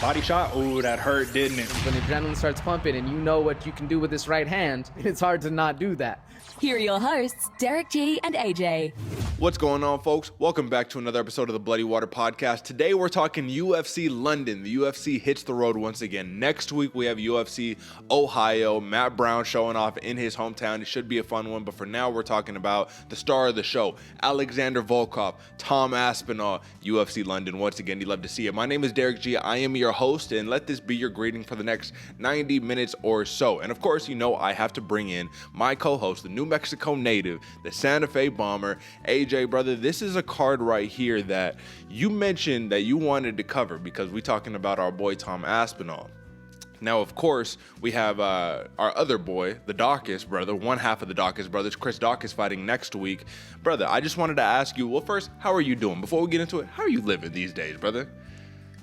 Body shot, ooh, that hurt, didn't it? When the adrenaline starts pumping and you know what you can do with this right hand, it's hard to not do that. Here are your hosts, Derick G and AJ. What's going on, folks? Welcome back to another episode of the Bloody Water Podcast. Today we're talking UFC London. The UFC hits the road once again. Next week we have UFC Ohio. Matt Brown showing off in his hometown. It should be a fun one, but for now we're talking about the star of the show, Alexander Volkov, Tom Aspinall, UFC London. Once again, you'd love to see it. My name is Derick G. I am your host, and let this be your greeting for the next 90 minutes or so. And of course, you know I have to bring in my co-host, the New Mexico native, the Santa Fe bomber, AJ, brother. This is a card right here that you mentioned that you wanted to cover because we're talking about our boy Tom Aspinall. Now, of course, we have our other boy, the Dawkins brother, one half of the Dawkins brothers, Chris Dawkins, fighting next week. Brother, I just wanted to ask you, well, first, how are you doing? Before we get into it, how are you living these days, brother?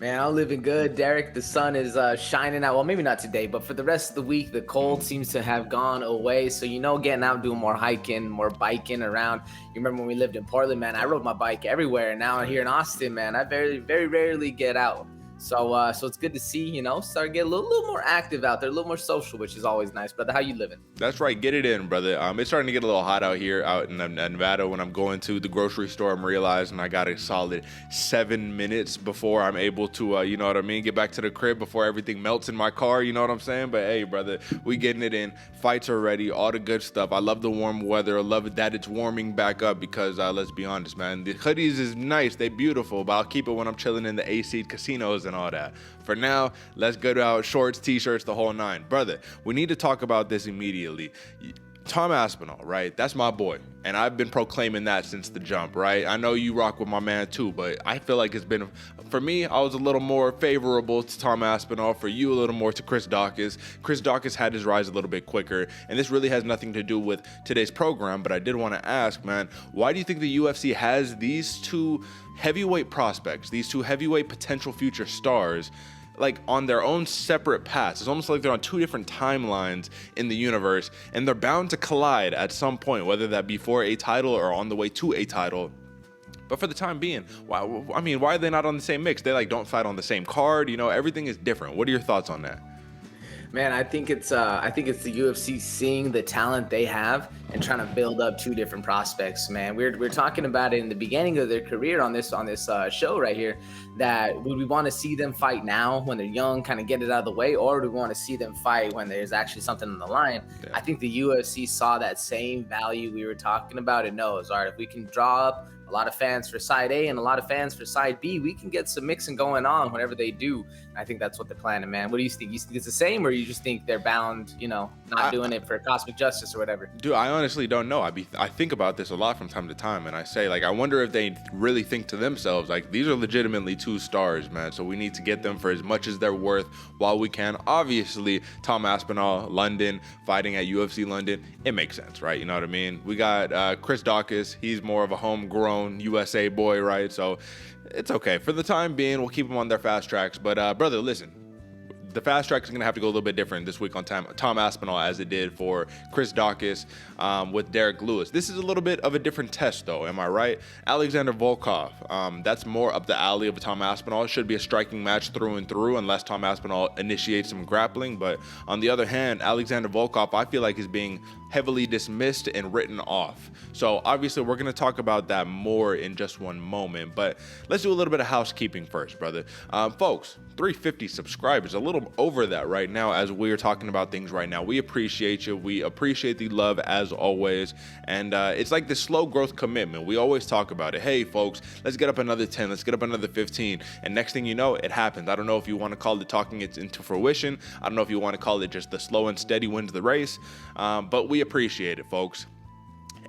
Man, I'm living good, Derick. The sun is shining out. Well, maybe not today, but for the rest of the week, the cold seems to have gone away. So, getting out, doing more hiking, more biking around. You remember when we lived in Portland, man, I rode my bike everywhere. And now here in Austin, man, I very rarely get out. So it's good to see, start to get a little more active out there, a little more social, which is always nice. Brother, how you living? That's right. Get it in, brother. It's starting to get a little hot out here out in Nevada. When I'm going to the grocery store, I'm realizing I got a solid 7 minutes before I'm able to, get back to the crib before everything melts in my car. You know what I'm saying? But hey, brother, we getting it in. Fights are ready. All the good stuff. I love the warm weather. I love it that it's warming back up because let's be honest, man, the hoodies is nice. They beautiful, but I'll keep it when I'm chilling in the AC casinos and all that. For now, let's go to our shorts, t-shirts, the whole nine. Brother, we need to talk about this immediately. Tom Aspinall, right? That's my boy. And I've been proclaiming that since the jump, right? I know you rock with my man too, but I feel like it's been, for me, I was a little more favorable to Tom Aspinall. For you, a little more to Chris Dawkins. Chris Dawkins had his rise a little bit quicker. And this really has nothing to do with today's program, but I did want to ask, man, why do you think the UFC has these two heavyweight prospects, these two heavyweight potential future stars, like on their own separate paths? It's almost like they're on two different timelines in the universe, and they're bound to collide at some point, whether that be for a title or on the way to a title. But for the time being, why are they not on the same mix? They don't fight on the same card. Everything is different. What are your thoughts on that? Man, I think it's the UFC seeing the talent they have and trying to build up two different prospects. Man, we're talking about it in the beginning of their career on this show right here. That would we want to see them fight now when they're young, kind of get it out of the way, or do we want to see them fight when there's actually something on the line? Yeah. I think the UFC saw that same value we were talking about and knows, all right, if we can draw up a lot of fans for side A and a lot of fans for side B, we can get some mixing going on whenever they do. I think that's what they're planning, man. What do you think? You think it's the same, or you just think they're bound, not doing it for cosmic justice or whatever? Dude, I honestly don't know. I think about this a lot from time to time, and I say, I wonder if they really think to themselves, these are legitimately two stars, man, so we need to get them for as much as they're worth while we can. Obviously, Tom Aspinall, London, fighting at UFC London, it makes sense, right? You know what I mean? We got Chris Dawkins. He's more of a homegrown USA boy, right? So it's okay. For the time being, we'll keep them on their fast tracks. But brother, listen, the fast track is going to have to go a little bit different this week on Tom Aspinall as it did for Chris Dawkins with Derek Lewis. This is a little bit of a different test, though. Am I right? Alexander Volkov, that's more up the alley of Tom Aspinall. It should be a striking match through and through unless Tom Aspinall initiates some grappling. But on the other hand, Alexander Volkov, I feel like is being heavily dismissed and written off. So obviously we're going to talk about that more in just one moment, but let's do a little bit of housekeeping first, brother. Folks, 350 subscribers, a little over that right now as we're talking about things right now. We appreciate you. We appreciate the love as always. And it's like this slow growth commitment. We always talk about it. Hey folks, let's get up another 10, let's get up another 15. And next thing you know, it happens. I don't know if you want to call it talking it into fruition. I don't know if you want to call it just the slow and steady wins the race. But we appreciate it, folks.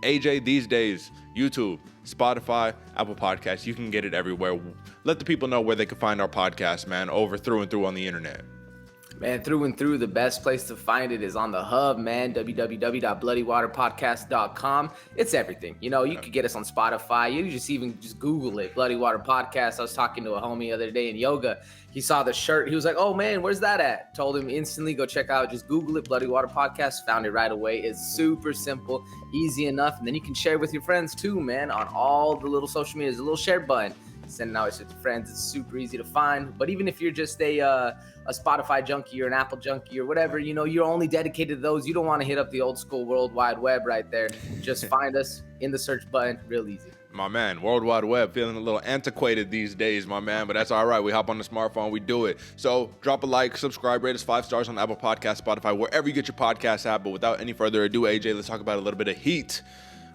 AJ, these days, YouTube, Spotify, Apple Podcasts, you can get it everywhere. Let the people know where they can find our podcast, man, through and through on the internet. Man, through and through, the best place to find it is on the hub, man, www.bloodywaterpodcast.com. It's everything. You could get us on Spotify. You just Google it, Bloody Water Podcast. I was talking to a homie the other day in yoga. He saw the shirt. He was like, oh, man, where's that at? Told him instantly, go check out. Just Google it, Bloody Water Podcast. Found it right away. It's super simple, easy enough. And then you can share with your friends too, man, on all the little social media. There's a little share button. sending out to friends. It's super easy to find. But even if you're just a Spotify junkie or an Apple junkie or whatever, you're only dedicated to those. You don't want to hit up the old school World Wide Web right there. Just find us in the search button. Real easy. My man, World Wide Web, feeling a little antiquated these days, my man, but that's all right. We hop on the smartphone, we do it. So drop a like, subscribe, rate us 5 stars on Apple Podcasts, Spotify, wherever you get your podcasts at. But without any further ado, AJ, let's talk about a little bit of heat.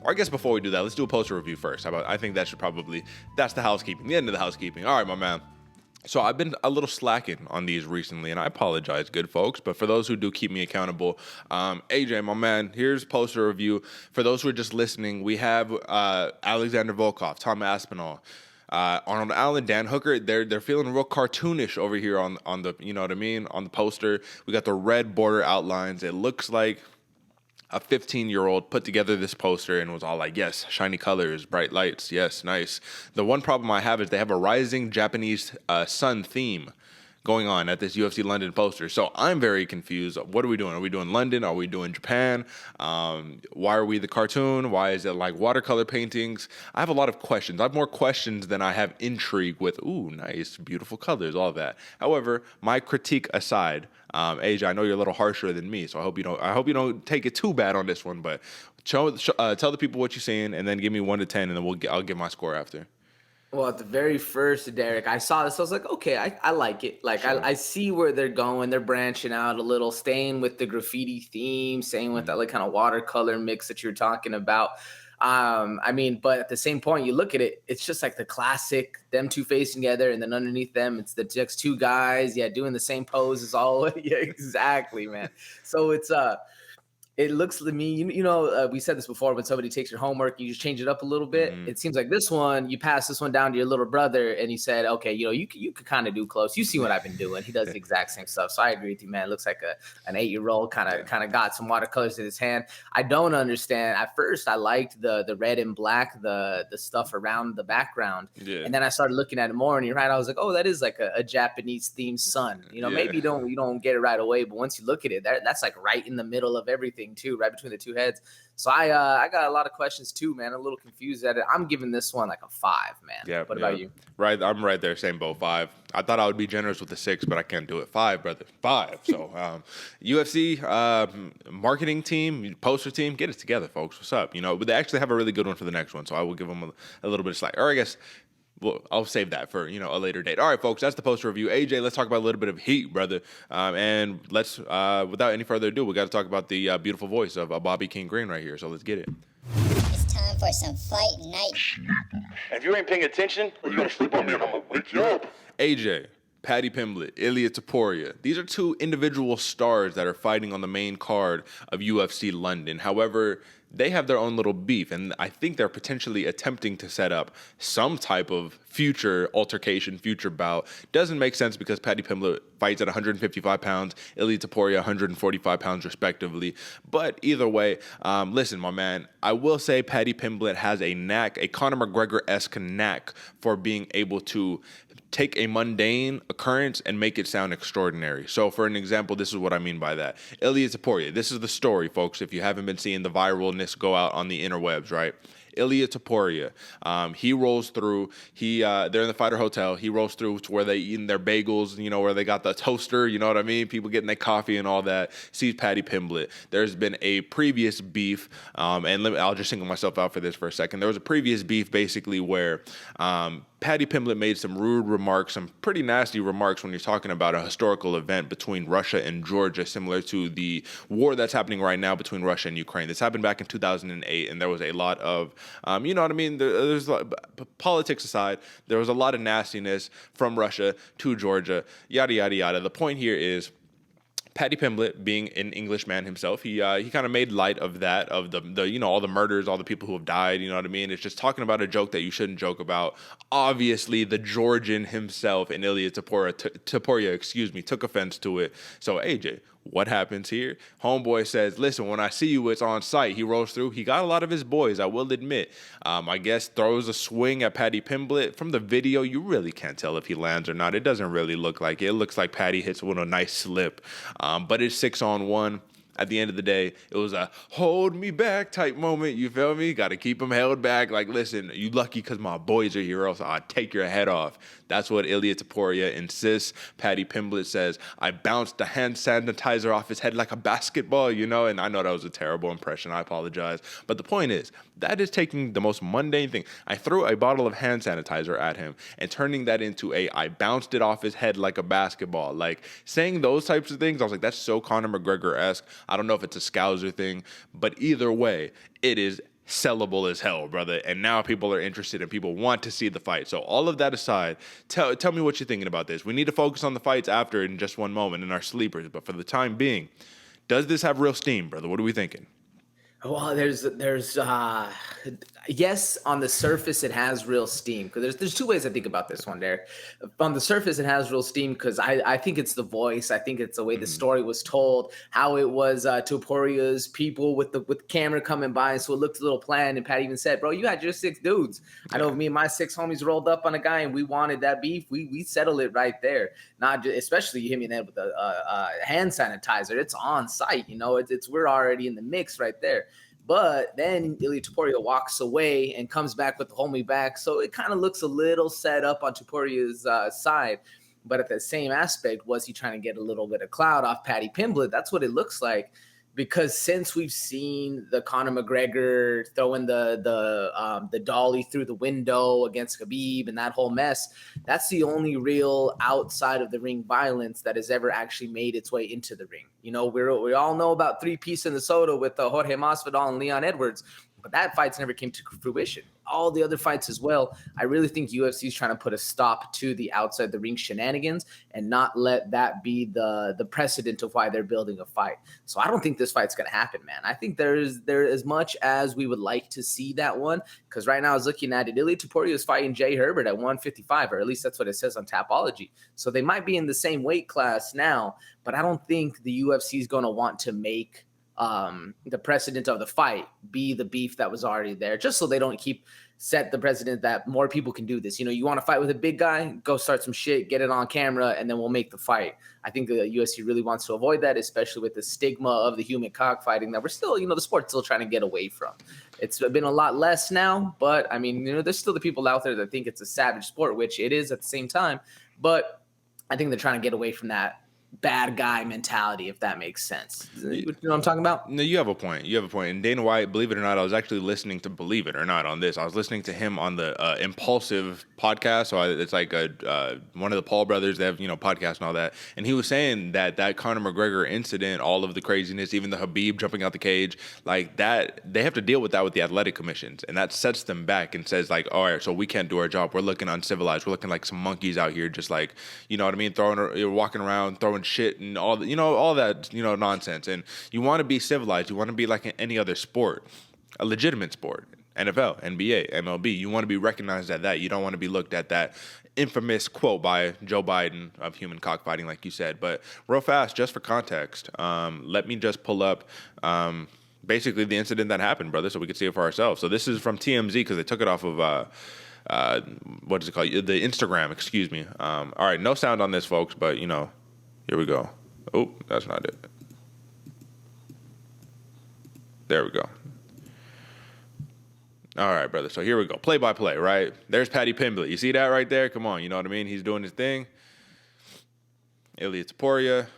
Or I guess before we do that, let's do a poster review first. I think that's the housekeeping, the end of the housekeeping. All right, my man. So I've been a little slacking on these recently, and I apologize, good folks. But for those who do keep me accountable, AJ, my man, here's poster review. For those who are just listening, we have Alexander Volkov, Tom Aspinall, Arnold Allen, Dan Hooker. They're feeling real cartoonish over here on the, you know what I mean, on the poster. We got the red border outlines. It looks like a 15-year-old put together this poster and was all like, yes, shiny colors, bright lights, yes, nice. The one problem I have is they have a rising Japanese sun theme going on at this UFC London poster. So I'm very confused. What are we doing? Are we doing London? Are we doing Japan? Why are we the cartoon? Why is it like watercolor paintings? I have a lot of questions. I have more questions than I have intrigue with, ooh, nice, beautiful colors, all that. However, my critique aside, AJ, I know you're a little harsher than me, so I hope you don't take it too bad on this one, but tell the people what you're seeing and then give me 1 to 10 and then I'll give my score after. Well, at the very first, Derick, I saw this. I was like, okay, I like it. Like, sure. I see where they're going. They're branching out a little, staying with the graffiti theme, staying with that like kind of watercolor mix that you're talking about. But at the same point, you look at it, it's just like the classic, them two facing together, and then underneath them, it's the just two guys, doing the same pose as always. Yeah, exactly, man. So it looks to me, we said this before, when somebody takes your homework, you just change it up a little bit. Mm-hmm. It seems like this one, you pass this one down to your little brother and you said, okay, you could kind of do close. You see what I've been doing. He does the exact same stuff. So I agree with you, man. It looks like an 8-year-old kind of got some watercolors in his hand. I don't understand. At first, I liked the red and black, the stuff around the background. Yeah. And then I started looking at it more and you're right. I was like, oh, that is like a Japanese themed sun. Maybe you don't get it right away, but once you look at it, that's like right in the middle of everything too, right between the two heads. So I got a lot of questions too, man. A little confused at it. I'm giving this one like a 5, man. Yeah. What about you? Right, I'm right there, same boat, 5. I thought I would be generous with the 6, but I can't do it. 5, brother, 5. So UFC marketing team, poster team, get it together, folks. What's up? But they actually have a really good one for the next one, so I will give them a little bit of slack. Or I guess. Well, I'll save that for, a later date. All right, folks, that's the poster review. AJ, let's talk about a little bit of heat, brother. And let's, without any further ado, we got to talk about the beautiful voice of Bobby King Green right here. So let's get it. It's time for some fight night. And if you ain't paying attention, you're going to sleep on me and I'm going to wake you up. AJ, Paddy Pimblett, Ilia Topuria. These are 2 individual stars that are fighting on the main card of UFC London. However, they have their own little beef, and I think they're potentially attempting to set up some type of future altercation, future bout. Doesn't make sense because Paddy Pimblett fights at 155 pounds, Ilia Topuria 145 pounds respectively. But either way, listen, my man, I will say Paddy Pimblett has a knack, a Conor McGregor-esque knack for being able to take a mundane occurrence and make it sound extraordinary. So for an example, this is what I mean by that. Ilia Topuria, this is the story, folks, if you haven't been seeing the viralness go out on the interwebs, right? Ilia Topuria, he rolls through, they're in the fighter hotel, he rolls through to where they eating their bagels, where they got the toaster, you know what I mean? People getting their coffee and all that, sees Paddy Pimblett. There's been a previous beef, I'll just single myself out for this for a second. There was a previous beef basically where Paddy Pimblett made some rude remarks, some pretty nasty remarks when you're talking about a historical event between Russia and Georgia, similar to the war that's happening right now between Russia and Ukraine. This happened back in 2008, and there was a lot of, you know what I mean? There's politics aside, there was a lot of nastiness from Russia to Georgia, yada, yada, yada. The point here is, Paddy Pimblett, being an Englishman himself, he kind of made light of that, of the all the murders, all the people who have died, you know what I mean? It's just talking about a joke that you shouldn't joke about. Obviously, the Georgian himself, and Ilia Topuria, took offense to it. So, AJ, what happens here? Homeboy says, listen, when I see you, it's on site. He rolls through. He got a lot of his boys, I will admit. I guess throws a swing at Paddy Pimblett. From the video, you really can't tell if he lands or not. It doesn't really look like it. It looks like Paddy hits with a nice slip. But it's 6-on-1. at the end of the day, it was a hold me back type moment. You feel me? Got to keep them held back. Like, listen, you lucky because my boys are here, else I'll take your head off. That's what Ilia Topuria insists. Paddy Pimblett says, I bounced the hand sanitizer off his head like a basketball, you know? And I know that was a terrible impression. I apologize. But the point is, that is taking the most mundane thing. I threw a bottle of hand sanitizer at him and turning that into I bounced it off his head like a basketball. Like, saying those types of things, I was like, that's so Conor McGregor-esque. I don't know if it's a Scouser thing, but either way, it is sellable as hell, brother. And now people are interested and people want to see the fight. So all of that aside, tell me what you're thinking about this. We need to focus on the fights after in just one moment in our sleepers. But for the time being, does this have real steam, brother? What are we thinking? Well, yes, on the surface it has real steam, because there's two ways I think about this one, Derek. On the surface it has real steam because I think it's the voice, I think it's the way the story was told, how it was Topuria's people with the camera coming by, so it looked a little planned. And Pat even said, bro, you had your 6 dudes. I know me and my 6 homies rolled up on a guy and we wanted that beef. We settled it right there. Not just, especially you hit me in the head with a hand sanitizer. It's on site, you know. It's we're already in the mix right there. But then Ilia Topuria walks away and comes back with the hold me back. So it kind of looks a little set up on Topuria's side. But at the same aspect, was he trying to get a little bit of clout off Paddy Pimblett? That's what it looks like. Because since we've seen the Conor McGregor throwing the dolly through the window against Khabib and that whole mess, that's the only real outside of the ring violence that has ever actually made its way into the ring. You know, we all know about 3-piece in the soda with Jorge Masvidal and Leon Edwards, but that fight's never came to fruition. All the other fights as well. I really think UFC is trying to put a stop to the outside the ring shenanigans and not let that be the precedent of why they're building a fight. So I don't think this fight's going to happen, man. I think there as much as we would like to see that one, because right now I was looking at it, Ilia Topuria is fighting Jay Herbert at 155, or at least that's what it says on Tapology. So they might be in the same weight class now, but I don't think the UFC is going to want to make the precedent of the fight be the beef that was already there, just so they don't set the precedent that more people can do this. You know, you want to fight with a big guy, go start some shit, get it on camera, and then we'll make the fight. I think the UFC really wants to avoid that, especially with the stigma of the human cockfighting that we're still, you know, the sport's still trying to get away from. It's been a lot less now, but I mean, you know, there's still the people out there that think it's a savage sport, which it is at the same time, but I think they're trying to get away from that bad guy mentality, if that makes sense. You know what I'm talking about? No, you have a point. And Dana White, believe it or not, I was actually listening to Believe It or Not on this. I was listening to him on the Impulsive podcast. So it's like one of the Paul brothers. They have, you know, podcasts and all that. And he was saying that Conor McGregor incident, all of the craziness, even the Khabib jumping out the cage, like that, they have to deal with that with the athletic commissions. And that sets them back and says like, all right, so we can't do our job. We're looking uncivilized. We're looking like some monkeys out here, just like, you know what I mean? Walking around, throwing shit and all the, you know, all that, you know, nonsense. And you want to be civilized. You want to be like any other sport, a legitimate sport, NFL, NBA, MLB. You want to be recognized at that. You don't want to be looked at that infamous quote by Joe Biden of human cockfighting, like you said. But real fast, just for context, let me just pull up basically the incident that happened, brother, so we can see it for ourselves. So this is from TMZ because they took it off of what is it called? The Instagram, excuse me. All right, no sound on this, folks, but, you know, here we go. Oh, that's not it. There we go. All right, brother. So here we go. Play by play, right? There's Paddy Pimblett. You see that right there? Come on. You know what I mean? He's doing his thing. Ilia Topuria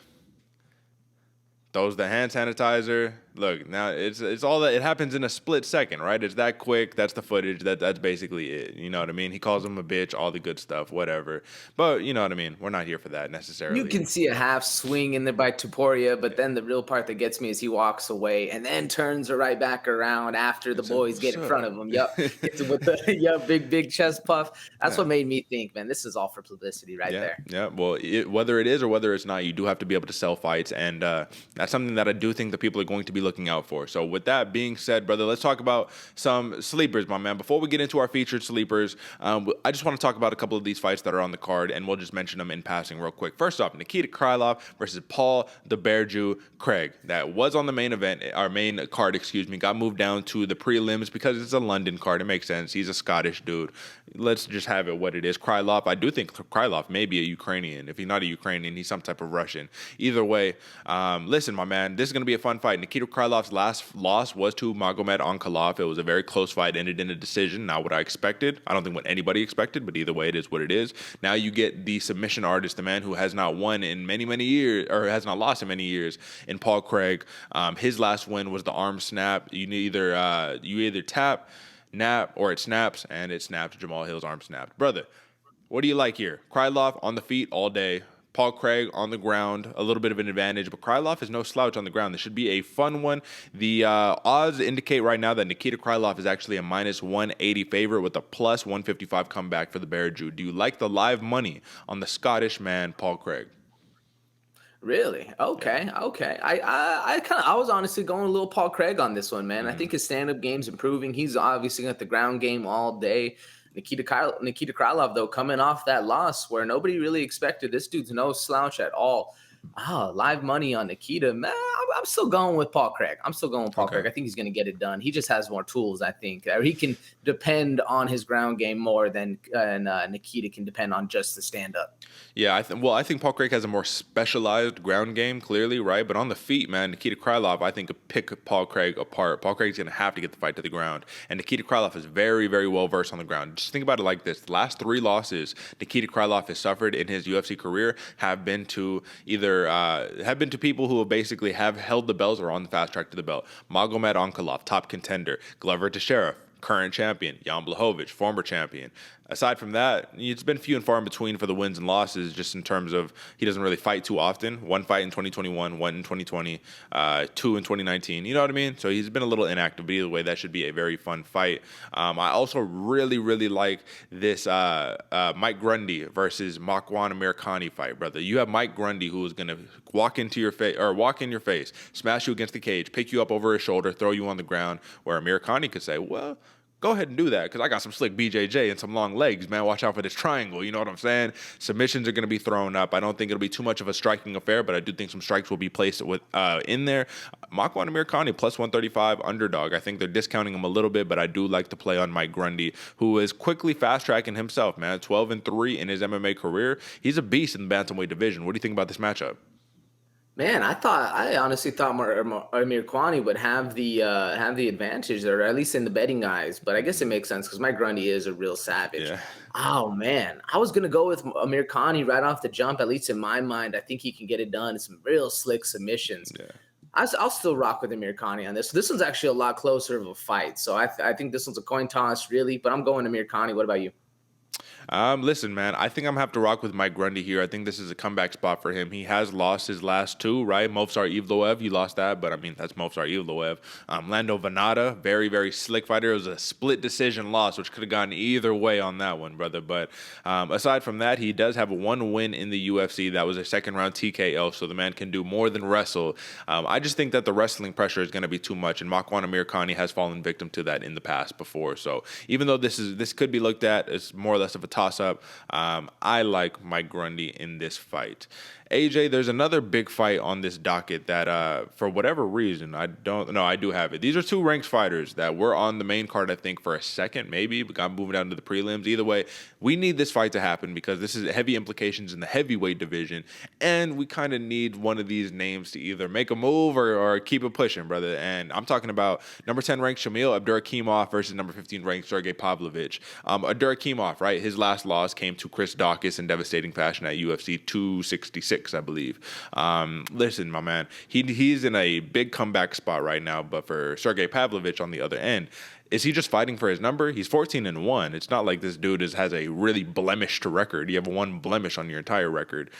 throws the hand sanitizer. Look, now it's all that. It happens in a split second, right? It's that quick. That's the footage. That's basically it. You know what I mean? He calls him a bitch, all the good stuff, whatever. But you know what I mean? We're not here for that necessarily. You can see a half swing in there by Topuria, but then the real part that gets me is he walks away and then turns right back around after the boys get in front of him. Yup, hits him with the big chest puff. That's what made me think, man, this is all for publicity right there. Yeah. Well, whether it is or whether it's not, you do have to be able to sell fights, and that's something that I do think that people are going to be looking out for. So with that being said, brother, let's talk about some sleepers, my man. Before we get into our featured sleepers, I just want to talk about a couple of these fights that are on the card, and we'll just mention them in passing real quick. First off, Nikita Krylov versus Paul the Bear Jew Craig. That was on the main event, our main card, got moved down to the prelims because it's a London card. It makes sense. He's a Scottish dude. Let's just have it what it is. Krylov, I do think Krylov may be a Ukrainian. If he's not a Ukrainian, he's some type of Russian. Either way, listen, my man, this is going to be a fun fight. Nikita Krylov's last loss was to Magomed Ankalaev. It was a very close fight, ended in a decision. Not what I expected. I don't think what anybody expected, but either way, it is what it is. Now you get the submission artist, the man who has not won in many, many years, or has not lost in many years, in Paul Craig. His last win was the arm snap. You either tap, nap, or it snaps, and it snaps. Jamal Hill's arm snapped. Brother, what do you like here? Krylov on the feet all day. Paul Craig on the ground, a little bit of an advantage, but Krylov is no slouch on the ground. This should be a fun one. The odds indicate right now that Nikita Krylov is actually a minus 180 favorite with a plus 155 comeback for the Bear Jew. Do you like the live money on the Scottish man, Paul Craig? Really? Okay. I was honestly going a little Paul Craig on this one, man. I think his stand-up game's improving. He's obviously got the ground game all day. Nikita Krylov, though, coming off that loss where nobody really expected. This dude's no slouch at all. Live money on Nikita. Man, I'm still going with Paul Craig. Craig. I think he's going to get it done. He just has more tools, I think. He can depend on his ground game more than Nikita can depend on just the stand-up. Yeah, I think Paul Craig has a more specialized ground game, clearly, right? But on the feet, man, Nikita Krylov, I think, could pick Paul Craig apart. Paul Craig's going to have to get the fight to the ground. And Nikita Krylov is very, very well-versed on the ground. Just think about it like this. The last 3 losses Nikita Krylov has suffered in his UFC career have been to people who basically have held the belts or on the fast track to the belt. Magomed Ankalaev, top contender. Glover Teixeira, current champion. Jan Blachowicz, former champion. Aside from that, it's been few and far in between for the wins and losses, just in terms of he doesn't really fight too often. 1 fight in 2021, 1 in 2020, 2 in 2019. You know what I mean? So he's been a little inactive, but either way, that should be a very fun fight. I also really, really like this Mike Grundy versus Makwan Amirkhani fight, brother. You have Mike Grundy, who is going to walk in your face, smash you against the cage, pick you up over his shoulder, throw you on the ground, where Amirkhani could say, well, go ahead and do that, because I got some slick BJJ and some long legs, man. Watch out for this triangle. You know what I'm saying? Submissions are going to be thrown up. I don't think it'll be too much of a striking affair, but I do think some strikes will be placed in there. Makwan Amirkhani, plus 135 underdog. I think they're discounting him a little bit, but I do like to play on Mike Grundy, who is quickly fast-tracking himself, man. 12-3 in his MMA career. He's a beast in the bantamweight division. What do you think about this matchup? Man, I honestly thought Amirkhani would have the advantage, or at least in the betting eyes. But I guess it makes sense because Mike Grundy is a real savage. Yeah. Oh man, I was gonna go with Amirkhani right off the jump. At least in my mind, I think he can get it done. Some real slick submissions. Yeah. I'll still rock with Amirkhani on this. This one's actually a lot closer of a fight. So I think this one's a coin toss, really. But I'm going Amirkhani. What about you? Listen, man, I think I'm going to have to rock with Mike Grundy here. I think this is a comeback spot for him. He has lost his last 2, right? Movsar Evloev, he lost that, but I mean, that's Movsar Evloev. Lando Venata, very, very slick fighter. It was a split decision loss, which could have gone either way on that one, brother. But aside from that, he does have 1 win in the UFC. That was a second-round TKO, so the man can do more than wrestle. I just think that the wrestling pressure is going to be too much, and Makwan Amirkhani has fallen victim to that in the past before. So even though this could be looked at as more or less of a toss-up, I like Mike Grundy in this fight. AJ, there's another big fight on this docket that, for whatever reason, I do have it. These are 2 ranked fighters that were on the main card, I think, for a second, maybe, but got moving down to the prelims. Either way, we need this fight to happen because this is heavy implications in the heavyweight division, and we kind of need one of these names to either make a move or keep it pushing, brother. And I'm talking about number 10 ranked Shamil Abdurakhimov versus number 15 ranked Sergei Pavlovich. Abdurakhimov, right, his last loss came to Chris Daukaus in devastating fashion at UFC 266. I believe. Listen, my man, he's in a big comeback spot right now, but for Sergei Pavlovich on the other end, is he just fighting for his number? He's 14-1. It's not like this dude has a really blemished record. You have 1 blemish on your entire record.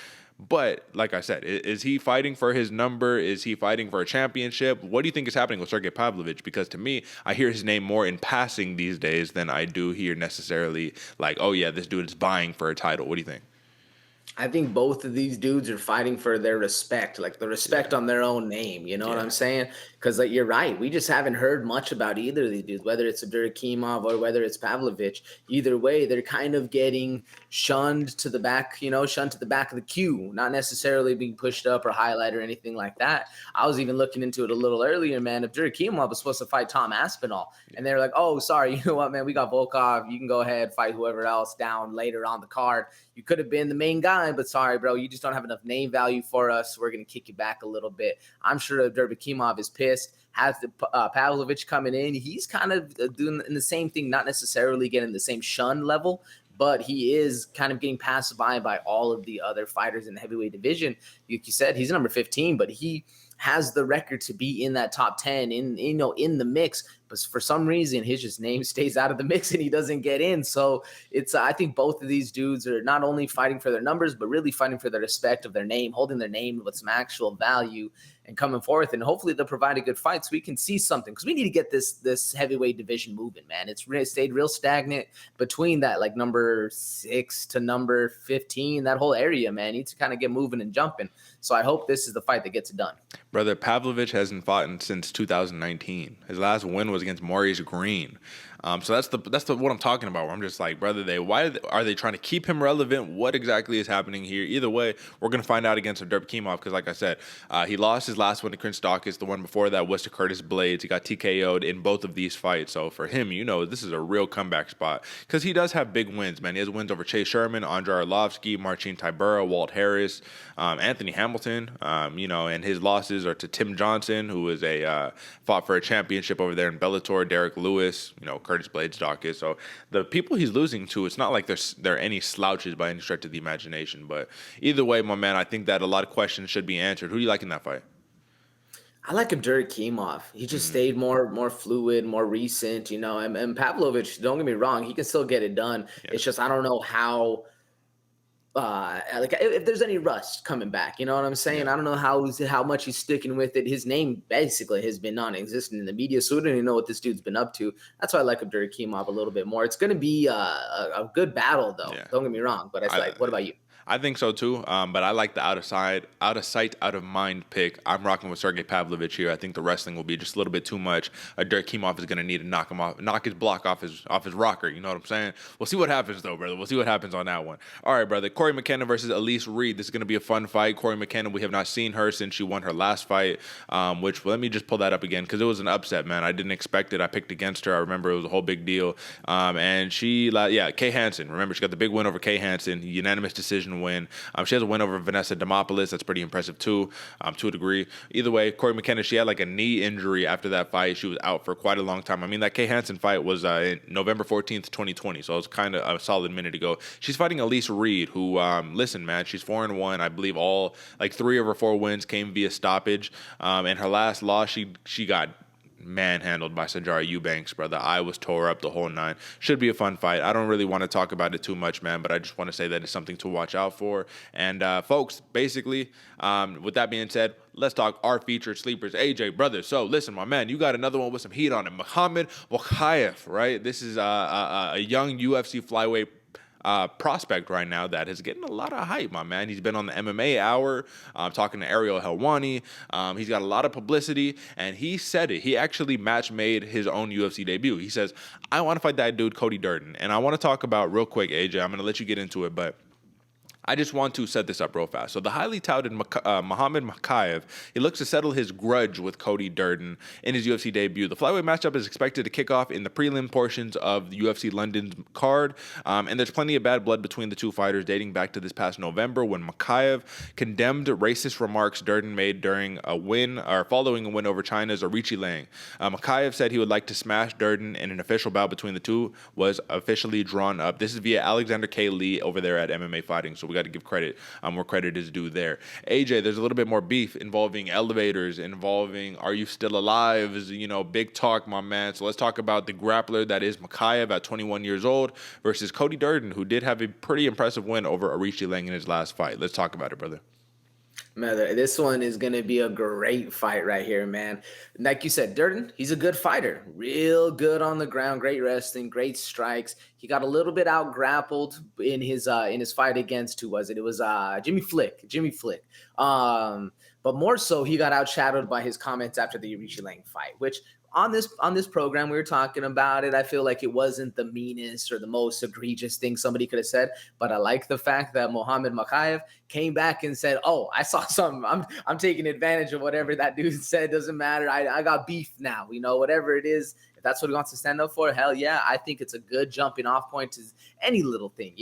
But like I said, is he fighting for his number? Is he fighting for a championship? What do you think is happening with Sergei Pavlovich? Because to me, I hear his name more in passing these days than I do hear necessarily like, oh yeah, this dude is vying for a title. What do you think? I think both of these dudes are fighting for their respect, like the respect on their own name. You know what I'm saying? Because like you're right, we just haven't heard much about either of these dudes, whether it's Abdurakhimov or whether it's Pavlovich. Either way, they're kind of getting shunned to the back, shunned to the back of the queue, not necessarily being pushed up or highlighted or anything like that. I was even looking into it a little earlier, man. Abdurakhimov was supposed to fight Tom Aspinall, and they were like, "Oh, sorry, you know what, man? We got Volkov. You can go ahead, fight whoever else down later on the card. You could have been the main guy, but sorry, bro, you just don't have enough name value for us. We're going to kick you back a little bit." I'm sure Abdurakhimov is pissed. Has the Pavlovich coming in. He's kind of doing the same thing, not necessarily getting the same shun level, but he is kind of getting passed by all of the other fighters in the heavyweight division. Like you said, he's number 15, but he has the record to be in that top 10 in the mix, but for some reason his name stays out of the mix and he doesn't get in. So it's I think both of these dudes are not only fighting for their numbers, but really fighting for the respect of their name, holding their name with some actual value and coming forth, and hopefully they'll provide a good fight so we can see something, because we need to get this heavyweight division moving, man. It's really stayed real stagnant between that like number 6 to number 15, that whole area, man. Needs to kind of get moving and jumping. So I hope this is the fight that gets it done. Brother, Pavlovich hasn't fought since 2019. His last win was against Maurice Green. So that's what I'm talking about. Where I'm just like, brother, why are they trying to keep him relevant? What exactly is happening here? Either way, we're gonna find out against Abdurakhimov, because, like I said, he lost his last one to Christakis. The one before that was to Curtis Blades. He got TKO'd in both of these fights. So for him, this is a real comeback spot, because he does have big wins, man. He has wins over Chase Sherman, Andrei Arlovsky, Marcin Tybura, Walt Harris, Anthony Hamilton. And his losses are to Tim Johnson, who is fought for a championship over there in Bellator, Derek Lewis, Curtis Blades docket. So the people he's losing to, it's not like they're any slouches by any stretch of the imagination. But either way, my man, I think that a lot of questions should be answered. Who do you like in that fight? I like Abdurakhimov. He just stayed more fluid, more recent, and Pavlovich, don't get me wrong, he can still get it done. Yeah. It's just I don't know how if there's any rust coming back, you know what I'm saying? Yeah. I don't know how much he's sticking with it. His name basically has been non-existent in the media, so we don't even know what this dude's been up to. That's why I like Abdurakhimov a little bit more. It's going to be a good battle, though. Yeah. Don't get me wrong, but what about you? I think so too, but I like the out of sight, out of mind pick. I'm rocking with Sergei Pavlovich here. I think the wrestling will be just a little bit too much. Abdurakhimov is going to need to knock his block off his rocker. You know what I'm saying? We'll see what happens though, brother. We'll see what happens on that one. All right, brother. Corey McCann versus Elise Reed. This is going to be a fun fight. Corey McCann, we have not seen her since she won her last fight, which let me just pull that up again, because it was an upset, man. I didn't expect it. I picked against her. I remember it was a whole big deal. And Kay Hansen. Remember, she got the big win over Kay Hansen, unanimous decision win. She has a win over Vanessa Demopoulos. That's pretty impressive too, to a degree. Either way, Corey McKenna, she had like a knee injury after that fight. She was out for quite a long time. I mean, that Kay Hansen fight was November 14th, 2020, so it was kind of a solid minute ago. She's fighting Elise Reed, who, listen, man, she's 4-1. I believe all, 3 of her 4 wins came via stoppage. And her last loss, she got manhandled by Sijara Eubanks, brother. I was tore up the whole 9. Should be a fun fight. I don't really want to talk about it too much, man, but I just want to say that it's something to watch out for. And folks, basically, with that being said, let's talk our featured sleepers. AJ, brother, so listen, my man, you got another one with some heat on it. Mokaev, right? This is a young UFC flyweight prospect right now that is getting a lot of hype, my man. He's been on the MMA Hour, talking to Ariel Helwani. He's got a lot of publicity, and he said it. He actually match-made his own UFC debut. He says, I want to fight that dude, Cody Durden. And I want to talk about, real quick, AJ, I'm going to let you get into it, but I just want to set this up real fast. So the highly touted Muhammad Mokaev, he looks to settle his grudge with Cody Durden in his UFC debut. The flyweight matchup is expected to kick off in the prelim portions of the UFC London card, and there's plenty of bad blood between the two fighters dating back to this past November when Mokaev condemned racist remarks Durden made during following a win over China's Arichi Lang. Mokaev said he would like to smash Durden, and an official bout between the two was officially drawn up. This is via Alexander K. Lee over there at MMA Fighting, so we got to give credit where credit is due there. AJ, there's a little bit more beef involving elevators, involving Are You Still Alive? Big talk, my man. So let's talk about the grappler that is Mokaev at 21 years old versus Cody Durden, who did have a pretty impressive win over Arichi Lang in his last fight. Let's talk about it, brother. Man, this one is going to be a great fight right here, man. Like you said, Durden, he's a good fighter. Real good on the ground, great wrestling, great strikes. He got a little bit out grappled in his fight against, who was it? It was Jimmy Flick. But more so, he got outshadowed by his comments after the Richie Lang fight, which on this program we were talking about it. I feel like it wasn't the meanest or the most egregious thing somebody could have said, but I like the fact that Mohammed Mokaev came back and said, "Oh, I saw something. I'm taking advantage of whatever that dude said. Doesn't matter. I got beef now. Whatever it is. If that's what he wants to stand up for, hell yeah. I think it's a good jumping off point to any little thing.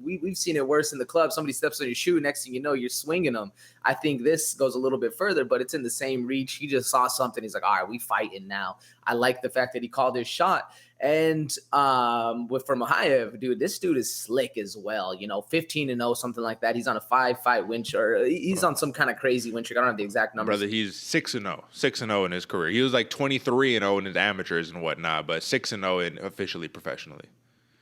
We've seen it worse in the club. Somebody steps on your shoe. Next thing you know, you're swinging them. I think this goes a little bit further, but it's in the same reach. He just saw something. He's like, all right, we fighting now. I like the fact that he called his shot. And for Mokaev, dude, this dude is slick as well. 15-0, something like that. He's on a 5-fight win streak, or he's on some kind of crazy win streak. I don't have the exact numbers. Brother, he's 6-0 in his career. He was like 23-0 in his amateurs and whatnot, but 6-0 in officially professionally.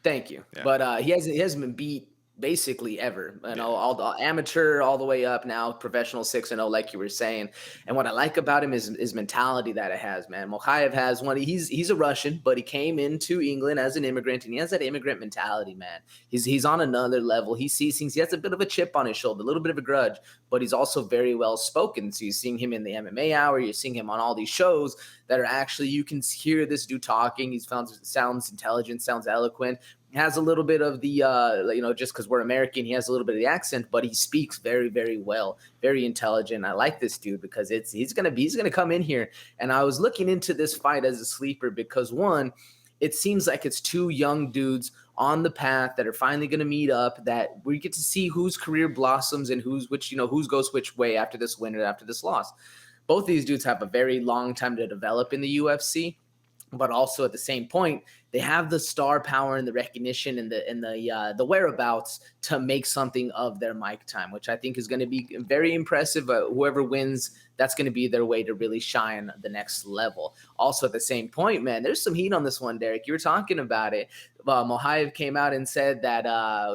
Thank you. Yeah. But he hasn't been beat basically ever. All the amateur all the way up now, professional 6-0, like you were saying. And what I like about him is his mentality that it has, man. Mokaev has one. He's a Russian, but he came into England as an immigrant, and he has that immigrant mentality, man. He's on another level. He sees things. He has a bit of a chip on his shoulder, a little bit of a grudge, but he's also very well spoken. So you're seeing him in the MMA Hour. You're seeing him on all these shows that are actually, you can hear this dude talking. He sounds intelligent, sounds eloquent. Has a little bit of the, just because we're American, he has a little bit of the accent, but he speaks very, very well, very intelligent. I like this dude because he's gonna come in here. And I was looking into this fight as a sleeper because, one, it seems like it's two young dudes on the path that are finally going to meet up, that we get to see whose career blossoms and whose goes which way after this win or after this loss. Both these dudes have a very long time to develop in the UFC. But also at the same point, they have the star power and the recognition and the whereabouts to make something of their mic time, which I think is going to be very impressive. Whoever wins, that's going to be their way to really shine the next level. Also at the same point, man, there's some heat on this one, Derick. You were talking about it. Mokaev came out and said that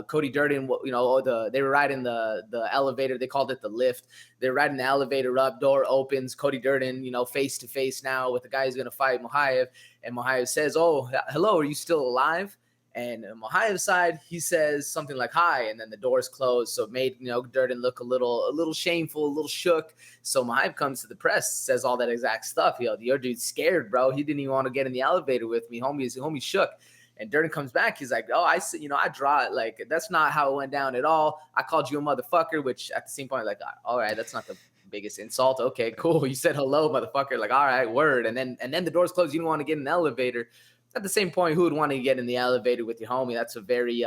Cody Durden, they were riding the elevator. They called it the lift. They're riding the elevator up, door opens. Cody Durden, face to face now with the guy who's going to fight Mokaev. And Mokaev says, "Oh, hello, are you still alive?" And on Mokaev's side, he says something like "hi," and then the doors close. So it made Durden look a little shameful, a little shook. So Mokaev comes to the press, says all that exact stuff. Your dude's scared, bro. He didn't even want to get in the elevator with me. Homie shook. And Durden comes back. He's like, "Oh, I see. I draw it. Like, that's not how it went down at all. I called you a motherfucker," which at the same point, like, all right, that's not the biggest insult. Okay, cool. You said hello, motherfucker. Like, all right, word. And then the doors closed. You don't want to get in the elevator. At the same point, who would want to get in the elevator with your homie? That's a very,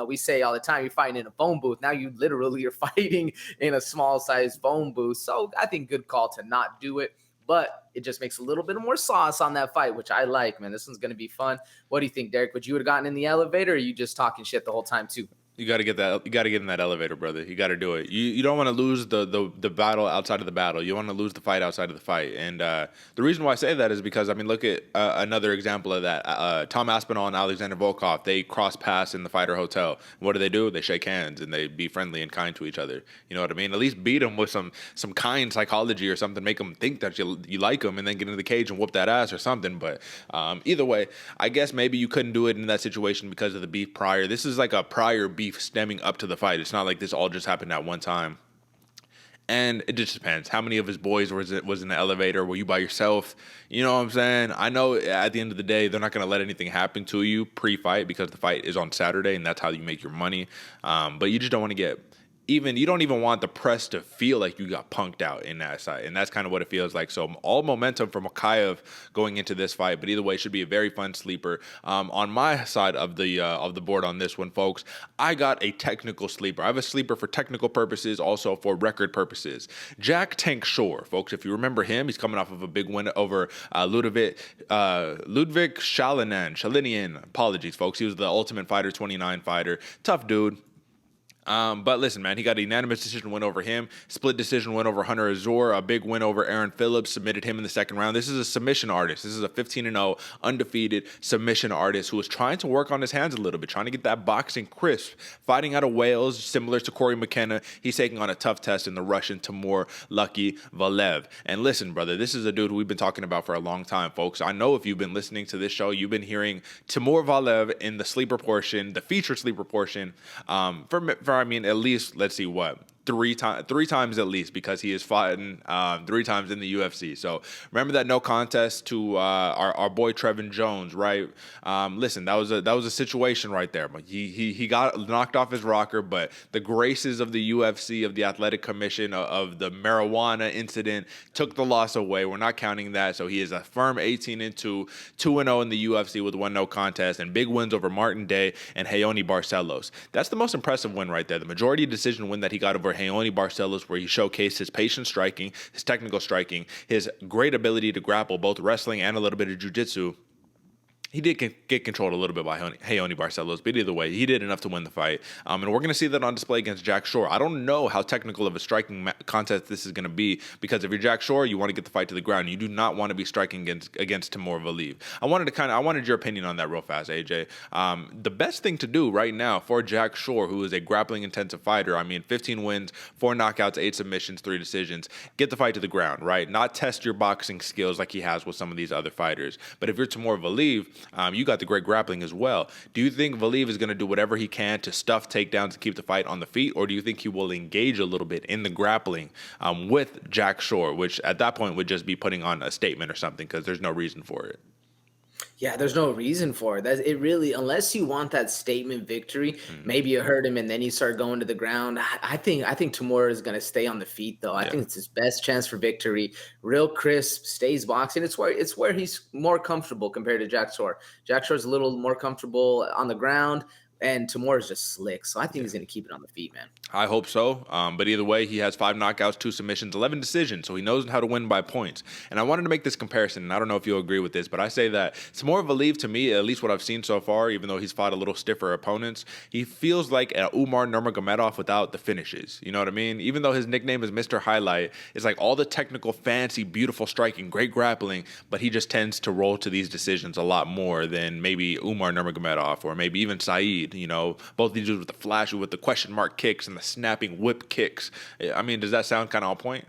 we say all the time, you're fighting in a phone booth. Now you literally are fighting in a small size phone booth. So I think good call to not do it. But it just makes a little bit more sauce on that fight, which I like, man. This one's going to be fun. What do you think, Derick? Would you have gotten in the elevator, or are you just talking shit the whole time too? You got to get that. You got to get in that elevator, brother. You got to do it. You don't want to lose the battle outside of the battle. You want to lose the fight outside of the fight. And the reason why I say that is because, look at another example of that. Tom Aspinall and Alexander Volkov, they cross paths in the fighter hotel. What do? They shake hands and they be friendly and kind to each other. You know what I mean? At least beat them with some kind psychology or something. Make them think that you like them, and then get into the cage and whoop that ass or something. But either way, I guess maybe you couldn't do it in that situation because of the beef prior. This is like a prior beef stemming up to the fight. It's not like this all just happened at one time. And it just depends. How many of his boys was in the elevator? Were you by yourself? You know what I'm saying? I know at the end of the day, they're not going to let anything happen to you pre-fight because the fight is on Saturday and that's how you make your money. But you just don't want to get... you don't even want the press to feel like you got punked out in that side. And that's kind of what it feels like. So all momentum for Mokaev going into this fight. But either way, it should be a very fun sleeper. On my side of the board on this one, folks, I got a technical sleeper. I have a sleeper for technical purposes, also for record purposes. Jack Tank Shore, folks. If you remember him, he's coming off of a big win over Ludwig Shalinian. Apologies, folks. He was the Ultimate Fighter 29 fighter. Tough dude. But listen, man, he got a unanimous decision win over him, split decision win over Hunter Azor, a big win over Aaron Phillips, submitted him in the second round. This is a submission artist. This is a 15-0 undefeated submission artist who is trying to work on his hands a little bit, trying to get that boxing crisp. Fighting out of Wales, similar to Corey McKenna, he's taking on a tough test in the Russian Timur Lucky Valiev. And listen, brother, this is a dude who we've been talking about for a long time, folks. I know if you've been listening to this show, you've been hearing Timur Valiev in the sleeper portion, the featured sleeper portion, for at least, let's see what, three times at least, because he has fought 3 times in the UFC. So remember that no contest to our boy Trevin Jones, right? Listen, that was a situation right there. But he got knocked off his rocker, but the graces of the UFC, of the Athletic Commission, of the marijuana incident took the loss away. We're not counting that. So he is a firm 18-2, 2-0 in the UFC with 1 no contest, and big wins over Martin Day and Heoni Barcelos. That's the most impressive win right there. The majority decision win that he got over Heoni Barcelos, where he showcased his patient striking, his technical striking, his great ability to grapple, both wrestling and a little bit of jiu-jitsu. He did get controlled a little bit by Heoni Barcelos, but either way, he did enough to win the fight. And we're going to see that on display against Jack Shore. I don't know how technical of a striking contest this is going to be, because if you're Jack Shore, you want to get the fight to the ground. You do not want to be striking against Timur Valiev. I wanted your opinion on that real fast, AJ. The best thing to do right now for Jack Shore, who is a grappling intensive fighter, 15 wins, 4 knockouts, 8 submissions, 3 decisions, get the fight to the ground, right? Not test your boxing skills like he has with some of these other fighters. But if you're Timur Valiev, you got the great grappling as well. Do you think Valiev is going to do whatever he can to stuff takedowns to keep the fight on the feet, or do you think he will engage a little bit in the grappling with Jack Shore, which at that point would just be putting on a statement or something, because there's no reason for it? Yeah, there's no reason for it. It really, unless you want that statement victory, maybe you hurt him and then you start going to the ground. I think Timur is going to stay on the feet, though. I think it's his best chance for victory. Real crisp, stays boxing. It's where he's more comfortable compared to Jack Shore. Jack Shore's a little more comfortable on the ground, and Timur is just slick. So I think he's going to keep it on the feet, man. I hope so. But either way, he has 5 knockouts, 2 submissions, 11 decisions. So he knows how to win by points. And I wanted to make this comparison, and I don't know if you'll agree with this, but I say that Timur Valiev, to me, at least what I've seen so far, even though he's fought a little stiffer opponents, he feels like an Umar Nurmagomedov without the finishes. You know what I mean? Even though his nickname is Mr. Highlight, it's like all the technical, fancy, beautiful striking, great grappling, but he just tends to roll to these decisions a lot more than maybe Umar Nurmagomedov or maybe even Saeed. Both these dudes with the flash, with the question mark kicks and the snapping whip kicks. Does that sound kind of on point?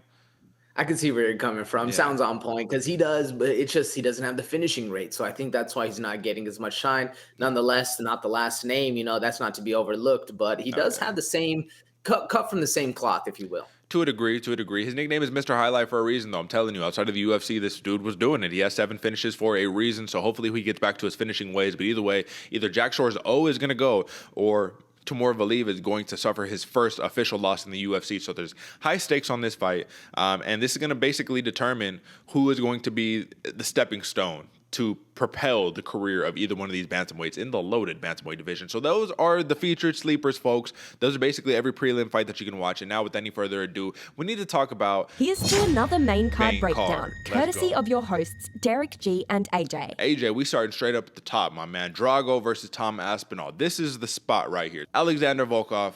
I can see where you're coming from. Yeah. Sounds on point, because he does, but it's just he doesn't have the finishing rate. So I think that's why he's not getting as much shine. Nonetheless, not the last name, that's not to be overlooked, but he does have the same cut from the same cloth, if you will. To a degree. His nickname is Mr. Highlight for a reason, though. I'm telling you, outside of the UFC, this dude was doing it. He has 7 finishes for a reason, so hopefully he gets back to his finishing ways. But either way, either Jack Shore's O is going to go, or Timur Valiev is going to suffer his first official loss in the UFC. So there's high stakes on this fight, and this is going to basically determine who is going to be the stepping stone to propel the career of either one of these bantamweights in the loaded bantamweight division. So those are the featured sleepers, folks. Those are basically every prelim fight that you can watch. And now, with any further ado, we need to talk about... Here's to another main card breakdown, courtesy of your hosts, Derick G and AJ. AJ, we started straight up at the top, my man. Drago versus Tom Aspinall. This is the spot right here. Alexander Volkov.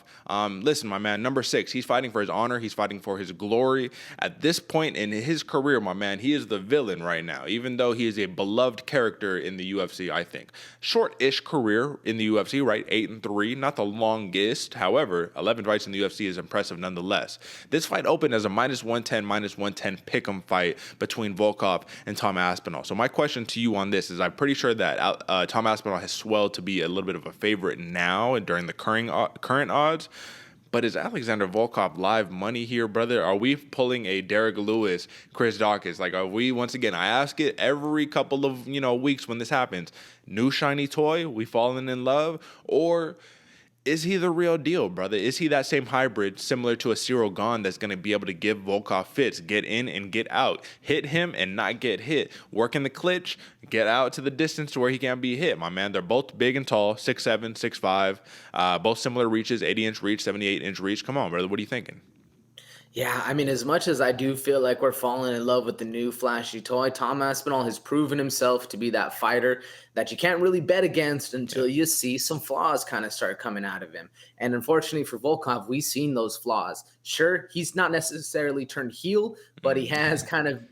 Listen, my man, number 6. He's fighting for his honor. He's fighting for his glory. At this point in his career, my man, he is the villain right now, even though he is a beloved character in the UFC, I think. Short-ish career in the UFC, right? 8-3, not the longest. However, 11 fights in the UFC is impressive nonetheless. This fight opened as a -110, -110 pick'em fight between Volkov and Tom Aspinall. So my question to you on this is, I'm pretty sure that Tom Aspinall has swelled to be a little bit of a favorite now during the current odds. But is Alexander Volkov live money here, brother? Are we pulling a Derek Lewis, Chris Dawkins? Like, are we, once again, I ask it every couple of, weeks when this happens, new shiny toy, we falling in love? Or is he the real deal, brother? Is he that same hybrid similar to a Cyril Gane that's going to be able to give Volkov fits, get in and get out, hit him and not get hit, work in the clinch, get out to the distance to where he can't be hit? My man, they're both big and tall, 6'7", 6'5", both similar reaches, 80-inch reach, 78-inch reach. Come on, brother, what are you thinking? Yeah, I mean, as much as I do feel like we're falling in love with the new flashy toy, Tom Aspinall has proven himself to be that fighter that you can't really bet against until you see some flaws kind of start coming out of him. And unfortunately for Volkov, we've seen those flaws. Sure, he's not necessarily turned heel, but he has kind of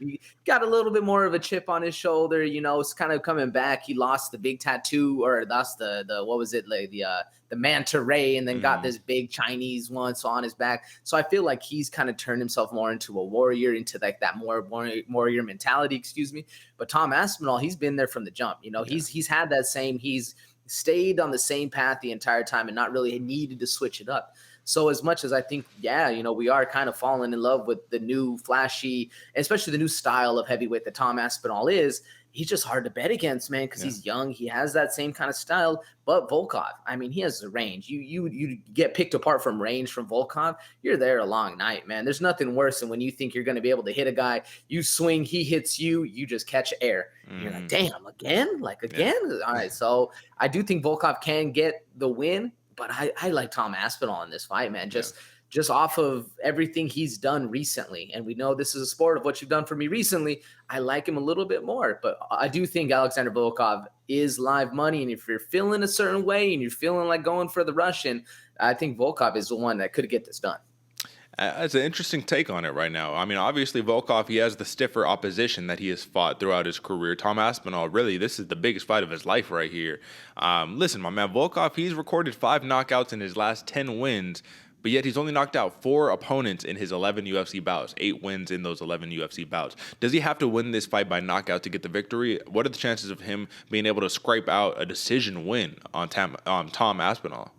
got a little bit more of a chip on his shoulder. You know, it's kind of coming back. He lost the big tattoo, or that's the what was it, like the manta ray, and then got this big Chinese one on his back. So I feel like he's kind of turned himself more into a warrior, into like that more warrior mentality, excuse me. But Tom Aspinall, he's been there from the jump. You know, he's had that same, he's stayed on the same path the entire time and not really needed to switch it up. So as much as I think, you know, we are kind of falling in love with the new flashy, especially the new style of heavyweight that Tom Aspinall is, he's just hard to bet against, man, because he's young. He has that same kind of style. But Volkov, I mean, he has the range. You get picked apart from range from Volkov, you're there a long night, man. There's nothing worse than when you think you're going to be able to hit a guy, you swing, he hits you, you just catch air. You're like, damn, again? Like, again? All right, so I do think Volkov can get the win, but I like Tom Aspinall in this fight, man. Just off of everything he's done recently. And we know this is a sport of what you've done for me recently. I like him a little bit more, but I do think Alexander Volkov is live money. And if you're feeling a certain way and you're feeling like going for the Russian, I think Volkov is the one that could get this done. That's an interesting take on it right now. I mean, obviously, Volkov, he has the stiffer opposition that he has fought throughout his career. Tom Aspinall, really, this is the biggest fight of his life right here. Listen, my man, Volkov, he's recorded 5 knockouts in his last 10 wins, but yet he's only knocked out 4 opponents in his 11 UFC bouts, 8 wins in those 11 UFC bouts. Does he have to win this fight by knockout to get the victory? What are the chances of him being able to scrape out a decision win on Tom Aspinall?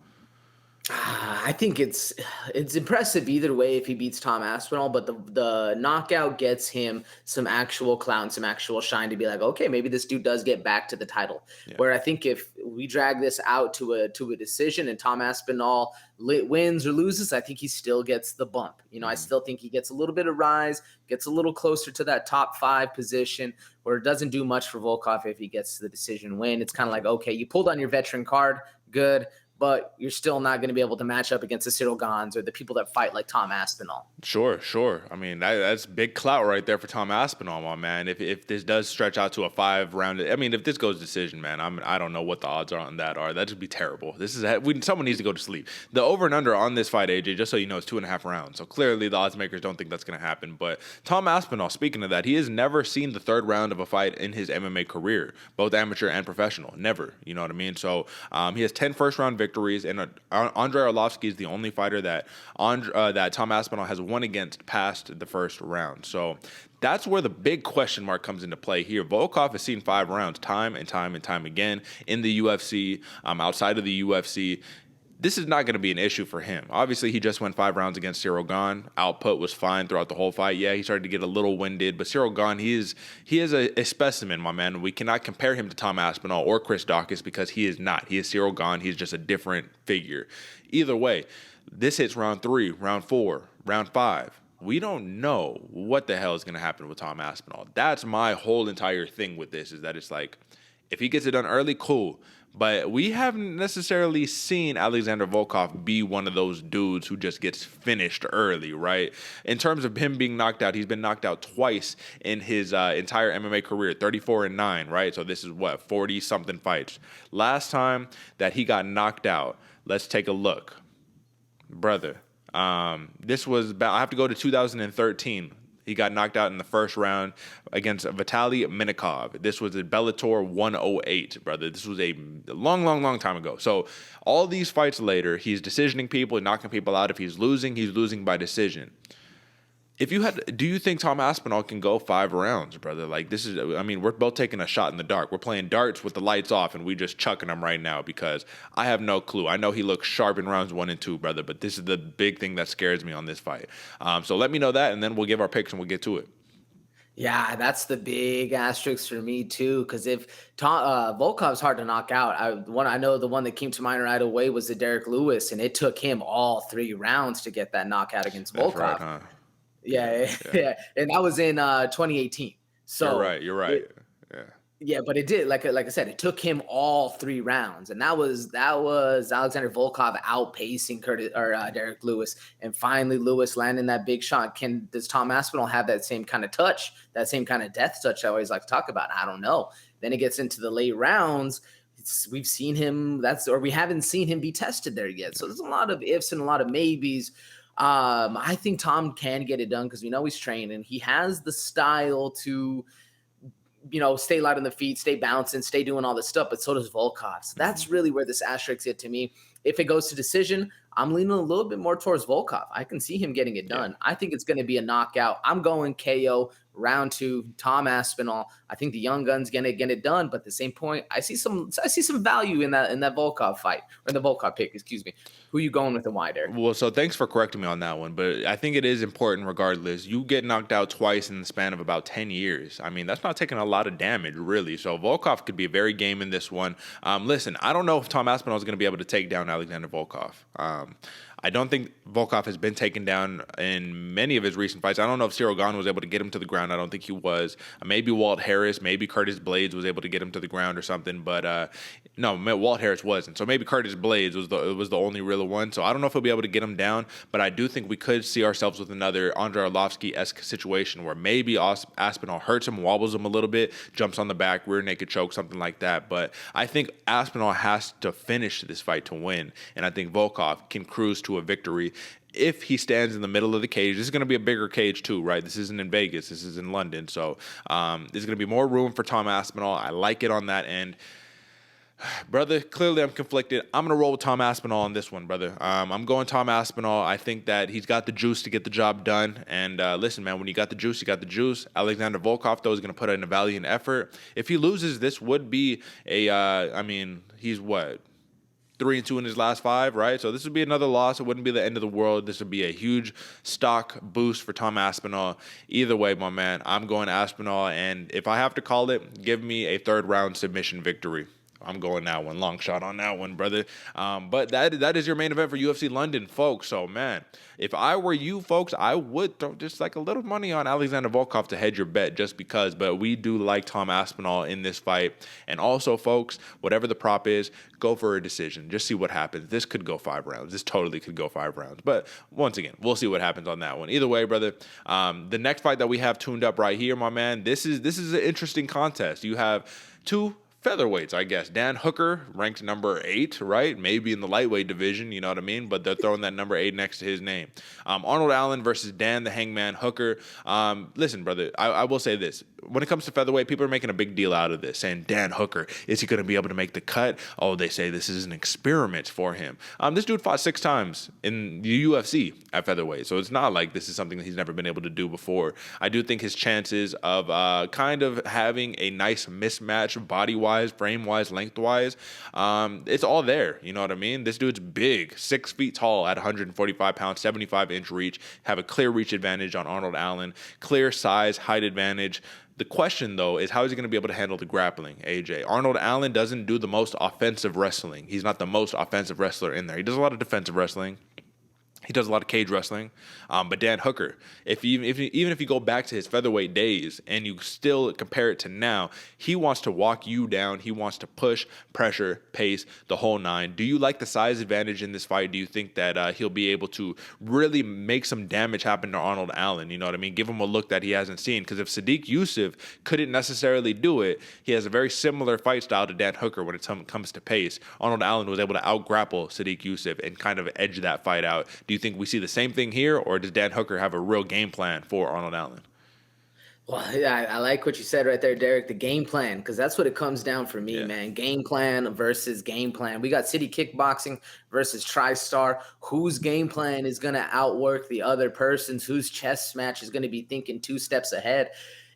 I think it's impressive either way if he beats Tom Aspinall, but the knockout gets him some actual clout, some actual shine to be like, okay, maybe this dude does get back to the title. Yeah. Where I think if we drag this out to a decision and Tom Aspinall wins or loses, I think he still gets the bump. You know, I still think he gets a little bit of rise, gets a little closer to that top 5 position, where it doesn't do much for Volkov if he gets the decision win. It's kind of like, okay, you pulled on your veteran card, good, but you're still not going to be able to match up against the Cyril Gans or the people that fight like Tom Aspinall. Sure. I mean, that's big clout right there for Tom Aspinall, my man. If this does stretch out to a 5-round, I mean, if this goes decision, man, I don't know what the odds on that are. That'd be terrible. Someone needs to go to sleep. The over and under on this fight, AJ, just so you know, is 2.5 rounds. So clearly the odds makers don't think that's going to happen. But Tom Aspinall, speaking of that, he has never seen the 3rd round of a fight in his MMA career, both amateur and professional. Never. You know what I mean? So he has 10 first-round victories, and Andrei Arlovsky is the only fighter that Tom Aspinall has won against past the first round. So that's where the big question mark comes into play here. Volkov has seen 5 rounds time and time again in the UFC, outside of the UFC. This is not going to be an issue for him. Obviously, he just went 5 rounds against Cyril Gane. Output was fine throughout the whole fight. Yeah, he started to get a little winded, but Cyril Gane, he is a specimen, my man. We cannot compare him to Tom Aspinall or Chris Daukaus because he is not. He is Cyril Gane. He's just a different figure. Either way, this hits round 3, round 4, round 5. We don't know what the hell is going to happen with Tom Aspinall. That's my whole entire thing with this, is that it's like, if he gets it done early, cool. But we haven't necessarily seen Alexander Volkov be one of those dudes who just gets finished early, right? In terms of him being knocked out, he's been knocked out twice in his entire MMA career, 34-9, right? So this is 40-something fights. Last time that he got knocked out, let's take a look. Brother, this was I have to go to 2013. He got knocked out in the first round against Vitaly Minikov. This was at Bellator 108, brother. This was a long time ago. So all these fights later, he's decisioning people and knocking people out. If he's losing by decision. Do you think Tom Aspinall can go 5 rounds, brother? Like, this is, I mean, we're both taking a shot in the dark. We're playing darts with the lights off, and we just chucking them right now because I have no clue. I know he looks sharp in rounds 1 and 2, brother, but this is the big thing that scares me on this fight. So let me know that, and then we'll give our picks and we'll get to it. Yeah, that's the big asterisk for me too. Because if Volkov's hard to knock out, I know the one that came to mind right away was the Derick Lewis, and it took him all 3 rounds to get that knockout against Volkov. That's right, huh? Yeah. And that was in 2018. So you're right. Yeah, but it did. Like I said, it took him all 3 rounds, and that was Alexander Volkov outpacing Derek Lewis, and finally Lewis landing that big shot. Does Tom Aspinall have that same kind of touch, that same kind of death touch I always like to talk about? I don't know. Then it gets into the late rounds. We've seen him. We haven't seen him be tested there yet. So there's a lot of ifs and a lot of maybes. I think Tom can get it done because we know he's trained and he has the style to, stay light on the feet, stay bouncing, stay doing all this stuff, but so does Volkov. So that's really where this asterisk hit to me. If it goes to decision, I'm leaning a little bit more towards Volkov. I can see him getting it done. Yeah. I think it's going to be a knockout. I'm going KO round 2, Tom Aspinall. I think the young gun's going to get it done, but at the same point, I see some value in that Volkov fight, or in the Volkov pick, excuse me. Who you going with and why, Derek? Well, so thanks for correcting me on that one, but I think it is important regardless. You get knocked out twice in the span of about 10 years. I mean, that's not taking a lot of damage, really. So Volkov could be very game in this one. Listen, I don't know if Tom Aspinall is going to be able to take down Alexander Volkov. I don't think Volkov has been taken down in many of his recent fights. I don't know if Cyril Gane was able to get him to the ground. I don't think he was. Maybe Walt Harris, maybe Curtis Blades was able to get him to the ground or something. But no, Walt Harris wasn't. So maybe Curtis Blades was the only real one. So I don't know if he'll be able to get him down. But I do think we could see ourselves with another Andrei Arlovsky-esque situation where maybe Aspinall hurts him, wobbles him a little bit, jumps on the back, rear naked choke, something like that. But I think Aspinall has to finish this fight to win. And I think Volkov can cruise to a victory if he stands in the middle of the cage. This is going to be a bigger cage too, right? This isn't in Vegas. This is in London. So there's going to be more room for Tom Aspinall. I like it on that end. Brother, clearly I'm conflicted. I'm going to roll with Tom Aspinall on this one, brother. I'm going Tom Aspinall. I think that he's got the juice to get the job done. And listen, man, when you got the juice, you got the juice. Alexander Volkov, though, is going to put in a valiant effort. If he loses, this would be he's what? 3-2 in his last 5, right? So this would be another loss. It wouldn't be the end of the world. This would be a huge stock boost for Tom Aspinall. Either way, my man, I'm going Aspinall. And if I have to call it, give me a 3rd-round submission victory. I'm going that one. Long shot on that one, brother. But that is your main event for UFC London, folks. So, man, if I were you, folks, I would throw just like a little money on Alexander Volkov to hedge your bet just because. But we do like Tom Aspinall in this fight. And also, folks, whatever the prop is, go for a decision. Just see what happens. This could go 5 rounds. This totally could go 5 rounds. But once again, we'll see what happens on that one. Either way, brother, the next fight that we have tuned up right here, my man, this is an interesting contest. You have 2 featherweights, I guess. Dan Hooker, ranked number 8, right? Maybe in the lightweight division, you know what I mean? But they're throwing that number 8 next to his name. Arnold Allen versus Dan the Hangman Hooker. Listen, brother, I will say this. When it comes to featherweight, people are making a big deal out of this, saying Dan Hooker, is he going to be able to make the cut? Oh, they say this is an experiment for him. This dude fought 6 times in the UFC at featherweight, so it's not like this is something that he's never been able to do before. I do think his chances of kind of having a nice mismatch body-wise, frame-wise, length-wise, it's all there. You know what I mean? This dude's big, 6 feet tall at 145 pounds, 75-inch reach, have a clear reach advantage on Arnold Allen, clear size, height advantage. The question, though, is how is he going to be able to handle the grappling, AJ? Arnold Allen doesn't do the most offensive wrestling. He's not the most offensive wrestler in there. He does a lot of defensive wrestling. He does a lot of cage wrestling. But Dan Hooker, even if you go back to his featherweight days and you still compare it to now, he wants to walk you down. He wants to push, pressure, pace, the whole 9. Do you like the size advantage in this fight? Do you think that he'll be able to really make some damage happen to Arnold Allen? You know what I mean? Give him a look that he hasn't seen. Because if Sadiq Youssef couldn't necessarily do it, he has a very similar fight style to Dan Hooker when it comes to pace. Arnold Allen was able to out-grapple Sadiq Youssef and kind of edge that fight out. Do you think we see the same thing here, or does Dan Hooker have a real game plan for Arnold Allen? Well, I like what you said right there, Derek, the game plan, because that's what it comes down for me, man. Game plan versus game plan. We got City Kickboxing versus TriStar. Whose game plan is going to outwork the other person's? Whose chess match is going to be thinking 2 steps ahead?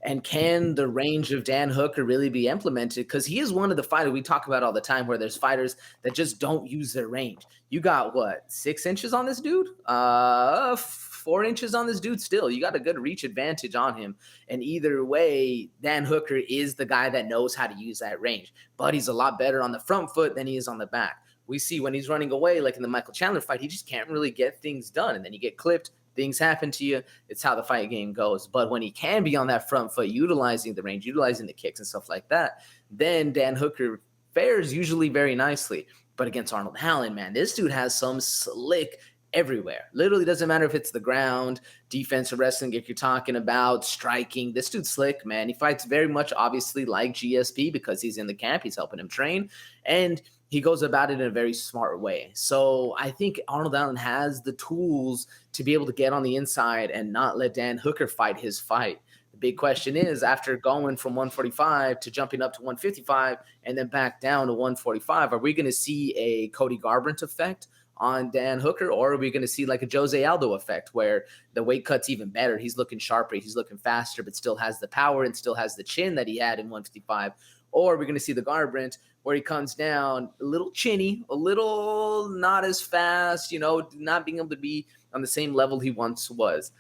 And can the range of Dan Hooker really be implemented? Because he is one of the fighters we talk about all the time where there's fighters that just don't use their range. You got, 6 inches on this dude? 4 inches on this dude still. You got a good reach advantage on him. And either way, Dan Hooker is the guy that knows how to use that range. But he's a lot better on the front foot than he is on the back. We see when he's running away, like in the Michael Chandler fight, he just can't really get things done. And then you get clipped. things happen to you. It's how the fight game goes. But when he can be on that front foot, utilizing the range, utilizing the kicks and stuff like that, then Dan Hooker fares usually very nicely. But against Arnold Allen, man, this dude has some slick everywhere. Literally doesn't matter if it's the ground, defense or wrestling, if you're talking about striking. This dude's slick, man. He fights very much obviously like GSP because he's in the camp. He's helping him train. And he goes about it in a very smart way. So I think Arnold Allen has the tools to be able to get on the inside and not let Dan Hooker fight his fight. The big question is, after going from 145 to jumping up to 155 and then back down to 145, are we going to see a Cody Garbrandt effect on Dan Hooker, or are we going to see like a Jose Aldo effect where the weight cut's even better? He's looking sharper, he's looking faster, but still has the power and still has the chin that he had in 155. Or are we going to see the Garbrandt where he comes down a little chinny, a little not as fast, not being able to be on the same level he once was?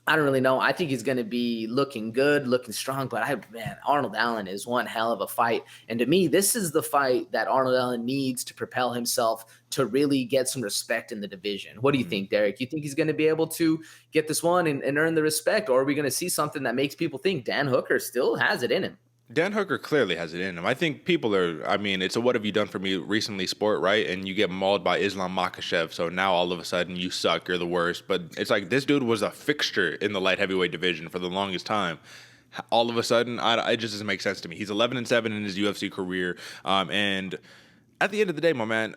I don't really know. I think he's going to be looking good, looking strong, but Arnold Allen is one hell of a fight. And to me, this is the fight that Arnold Allen needs to propel himself to really get some respect in the division. What do you think, Derick? You think he's going to be able to get this one and earn the respect, or are we going to see something that makes people think Dan Hooker still has it in him? Dan Hooker clearly has it in him. I think people it's a what have you done for me recently sport, right? And you get mauled by Islam Makhachev, so now all of a sudden you suck, you're the worst. But it's like this dude was a fixture in the light heavyweight division for the longest time. All of a sudden, it just doesn't make sense to me. He's 11-7 in his UFC career. And at the end of the day, my man,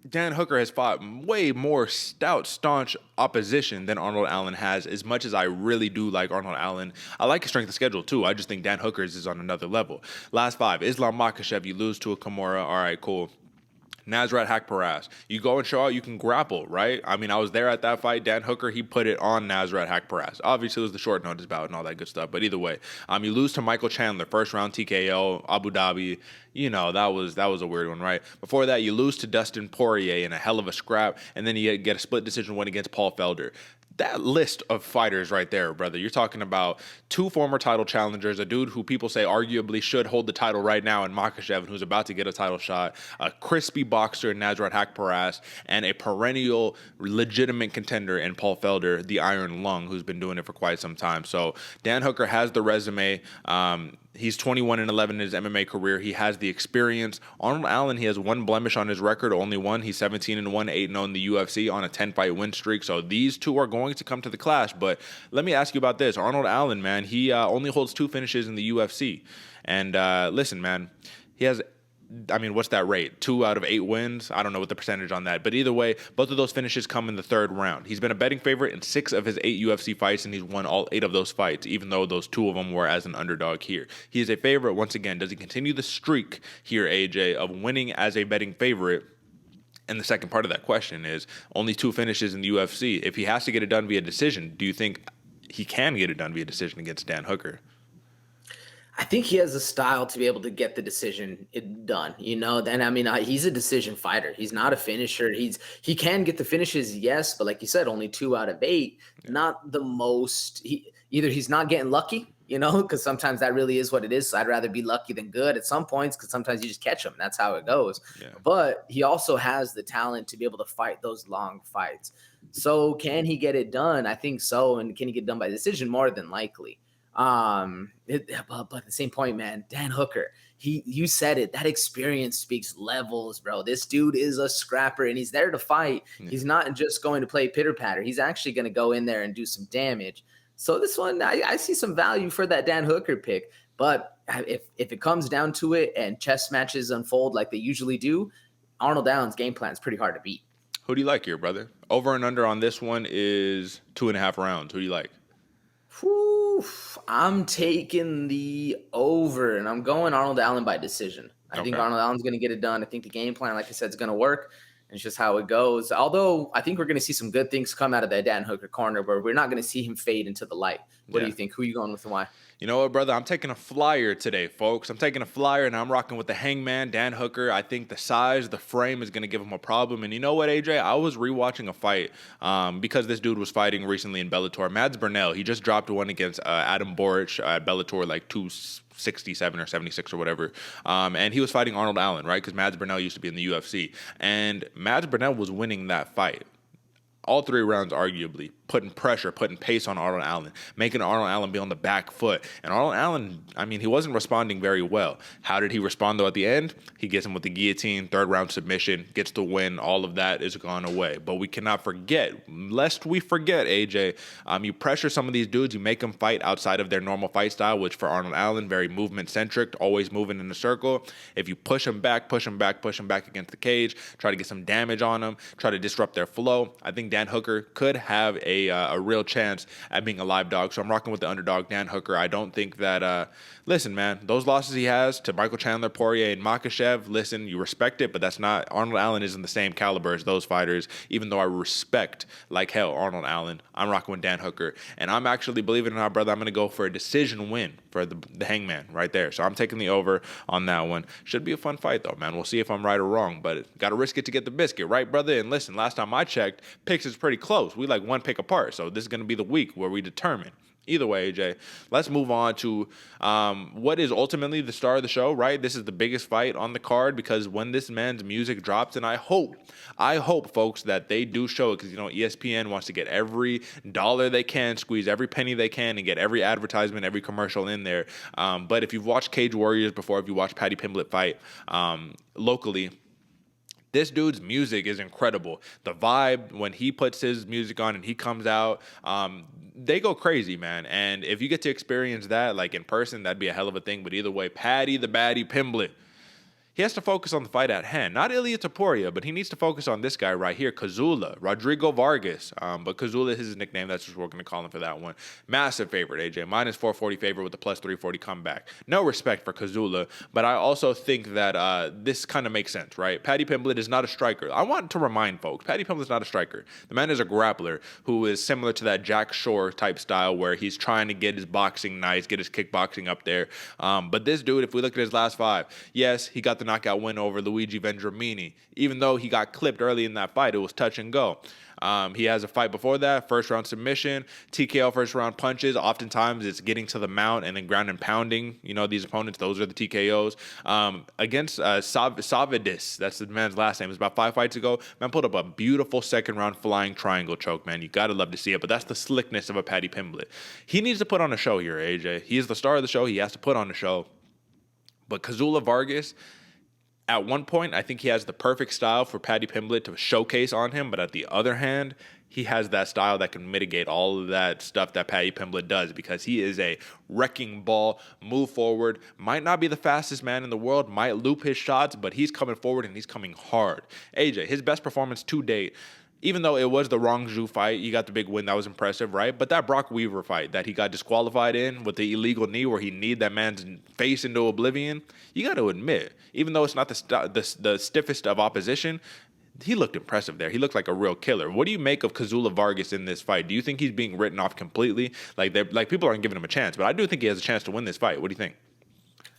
Dan Hooker has fought way more stout, staunch opposition than Arnold Allen has. As much as I really do like Arnold Allen, I like his strength of schedule too. I just think Dan Hooker's is on another level. Last 5, Islam Makhachev, you lose to a Kimura. All right, cool. Nasrat Haqparast, you go and show out you can grapple, right? I was there at that fight. Dan Hooker, he put it on Nasrat Haqparast. Obviously, it was the short notice bout and all that good stuff. But either way, you lose to Michael Chandler, first round TKO, Abu Dhabi. That was a weird one, right? Before that, you lose to Dustin Poirier in a hell of a scrap, and then you get a split decision win against Paul Felder. That list of fighters right there, brother, you're talking about 2 former title challengers, a dude who people say arguably should hold the title right now in Makhachev, who's about to get a title shot, a crispy boxer in Nasrat Haqparast, and a perennial legitimate contender in Paul Felder, the Iron Lung, who's been doing it for quite some time. So Dan Hooker has the resume. He's 21-11 in his MMA career. He has the experience. Arnold Allen, he has 1 blemish on his record, only 1. He's 17-1, 8-0 in the UFC on a 10-fight win streak. So these two are going to come to the clash. But let me ask you about this. Arnold Allen, man, he only holds 2 finishes in the UFC. And listen, man, he has... what's that rate? 2 out of 8 wins? I don't know what the percentage on that. But either way, both of those finishes come in the 3rd round. He's been a betting favorite in 6 of his 8 UFC fights, and he's won all 8 of those fights, even though those 2 of them were as an underdog here. He is a favorite once again. Does he continue the streak here, AJ, of winning as a betting favorite? And the second part of that question is only 2 finishes in the UFC. If he has to get it done via decision, do you think he can get it done via decision against Dan Hooker? I think he has a style to be able to get the decision done, and he's a decision fighter. He's not a finisher. He can get the finishes, yes, but like you said, only 2 out of 8, not the most. He's not getting lucky, because sometimes that really is what it is. So I'd rather be lucky than good at some points, because sometimes you just catch them. That's how it goes. Yeah. But he also has the talent to be able to fight those long fights. So can he get it done? I think so. And can he get it done by decision? More than likely. But at the same point, man, Dan Hooker, you said it, that experience speaks levels, bro. This dude is a scrapper and he's there to fight. Yeah. He's not just going to play pitter patter. He's actually going to go in there and do some damage. So this one, I see some value for that Dan Hooker pick, but if it comes down to it and chess matches unfold like they usually do, Arnold Allen's game plan is pretty hard to beat. Who do you like here, brother? Over and under on this one is 2.5 rounds. Who do you like? I'm taking the over, and I'm going Arnold Allen by decision. I think Arnold Allen's going to get it done. I think the game plan, like I said, is going to work. And it's just how it goes. Although I think we're going to see some good things come out of that Dan Hooker corner, but we're not going to see him fade into the light. What do you think? Who are you going with and why? You know what, brother? I'm taking a flyer today, folks. I'm taking a flyer, and I'm rocking with the Hangman, Dan Hooker. I think the size, the frame is going to give him a problem. And you know what, AJ? I was rewatching a fight because this dude was fighting recently in Bellator. Mads Burnell, he just dropped one against Adam Boric at Bellator, like 267 or 76 or whatever. And he was fighting Arnold Allen, right? Because Mads Burnell used to be in the UFC. And Mads Burnell was winning that fight. All 3 rounds, arguably. putting pressure, putting pace on Arnold Allen, making Arnold Allen be on the back foot. And Arnold Allen, I mean, he wasn't responding very well. How did he respond, though, at the end? He gets him with the guillotine, third round submission, gets the win. All of that is gone away. But we cannot forget, lest we forget, AJ, you pressure some of these dudes, you make them fight outside of their normal fight style, which for Arnold Allen, very movement-centric, always moving in a circle. If you push them back against the cage, try to get some damage on them, try to disrupt their flow, I think Dan Hooker could have a real chance at being a live dog. So I'm rocking with the underdog, Dan Hooker. I don't think that, listen, man, those losses he has to Michael Chandler, Poirier, and Mokaev, listen, you respect it, but that's not, Arnold Allen isn't the same caliber as those fighters, even though I respect, like hell, Arnold Allen. I'm rocking with Dan Hooker. And I'm actually, believe it or not, brother, I'm going to go for a decision win for the Hangman right there. So I'm taking the over on that one. Should be a fun fight, though, man. We'll see if I'm right or wrong, but got to risk it to get the biscuit, right, brother? And listen, last time I checked, picks is pretty close. We like one pick apart. So this is going to be the week where we determine. Either way, AJ, let's move on to what is ultimately the star of the show, right? This is the biggest fight on the card because when this man's music drops, and I hope, folks, that they do show it because, ESPN wants to get every dollar they can, squeeze every penny they can, and get every advertisement, every commercial in there. But if you've watched Cage Warriors before, if you watched Paddy Pimblett fight locally, this dude's music is incredible. The vibe, when he puts his music on and he comes out, they go crazy, man. And if you get to experience that, like in person, that'd be a hell of a thing. But either way, Paddy the Baddy Pimblett, he has to focus on the fight at hand. Not Ilia Topuria, but he needs to focus on this guy right here, Kazula, Rodrigo Vargas. But Kazula is his nickname. That's what we're going to call him for that one. Massive favorite, AJ. Minus 440 favorite with the plus 340 comeback. No respect for Kazula, but I also think that this kind of makes sense, right? Paddy Pimblett is not a striker. I want to remind folks, Paddy Pimblett's not a striker. The man is a grappler who is similar to that Jack Shore type style where he's trying to get his boxing nice, get his kickboxing up there. But this dude, if we look at his last five, yes, he got the knockout win over Luigi Vendramini. Even though he got clipped early in that fight, it was touch and go. He has a fight before that, first round submission, TKO first round punches. Oftentimes it's getting to the mount and then ground and pounding, these opponents. Those are the TKOs. Against Savidis, that's the man's last name. It was about 5 fights ago. Man pulled up a beautiful second round flying triangle choke, man. You got to love to see it, but that's the slickness of a Paddy Pimblett. He needs to put on a show here, AJ. He is the star of the show. He has to put on a show. But Kazula Vargas, at one point, I think he has the perfect style for Paddy Pimblett to showcase on him. But at the other hand, he has that style that can mitigate all of that stuff that Paddy Pimblett does because he is a wrecking ball, move forward, might not be the fastest man in the world, might loop his shots, but he's coming forward and he's coming hard. AJ, his best performance to date, even though it was the Rongju fight, he got the big win. That was impressive, right? But that Brock Weaver fight that he got disqualified in with the illegal knee where he kneed that man's face into oblivion, you got to admit, even though it's not the stiffest of opposition, he looked impressive there. He looked like a real killer. What do you make of Kazula Vargas in this fight? Do you think he's being written off completely? Like people aren't giving him a chance, but I do think he has a chance to win this fight. What do you think?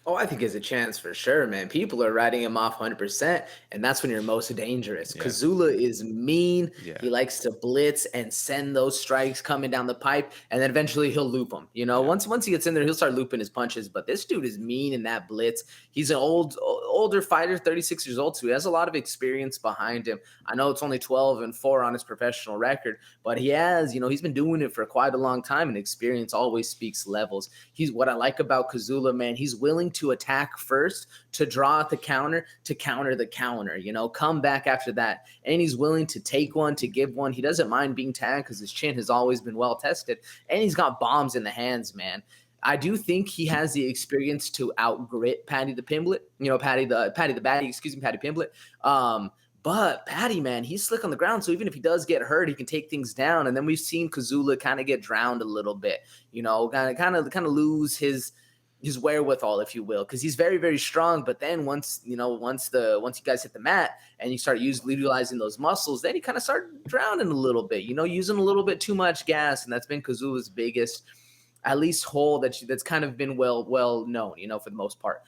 Oh, I think he has a chance for sure, man. People are writing him off 100%, and that's when you're most dangerous. Yeah. Kazula is mean. Yeah. He likes to blitz and send those strikes coming down the pipe, and then eventually he'll loop them. Once he gets in there, he'll start looping his punches. But this dude is mean in that blitz. He's an older fighter, 36 years old, so he has a lot of experience behind him. I know it's only 12-4 on his professional record, but he has, he's been doing it for quite a long time, and experience always speaks levels. What I like about Kazula, man, he's willing to attack first, to draw at the counter, to counter the counter, come back after that. And he's willing to take one, to give one. He doesn't mind being tagged because his chin has always been well tested. And he's got bombs in the hands, man. I do think he has the experience to outgrit Paddy the Pimblett, Paddy Pimblett. But Paddy, man, he's slick on the ground. So even if he does get hurt, he can take things down. And then we've seen Kazula kind of get drowned a little bit, kind of lose his wherewithal, if you will, because he's very, very strong. But then once you guys hit the mat and you start utilizing those muscles, then you kind of start drowning a little bit, using a little bit too much gas. And that's been Kazula's biggest, at least hole that's kind of been well known, for the most part.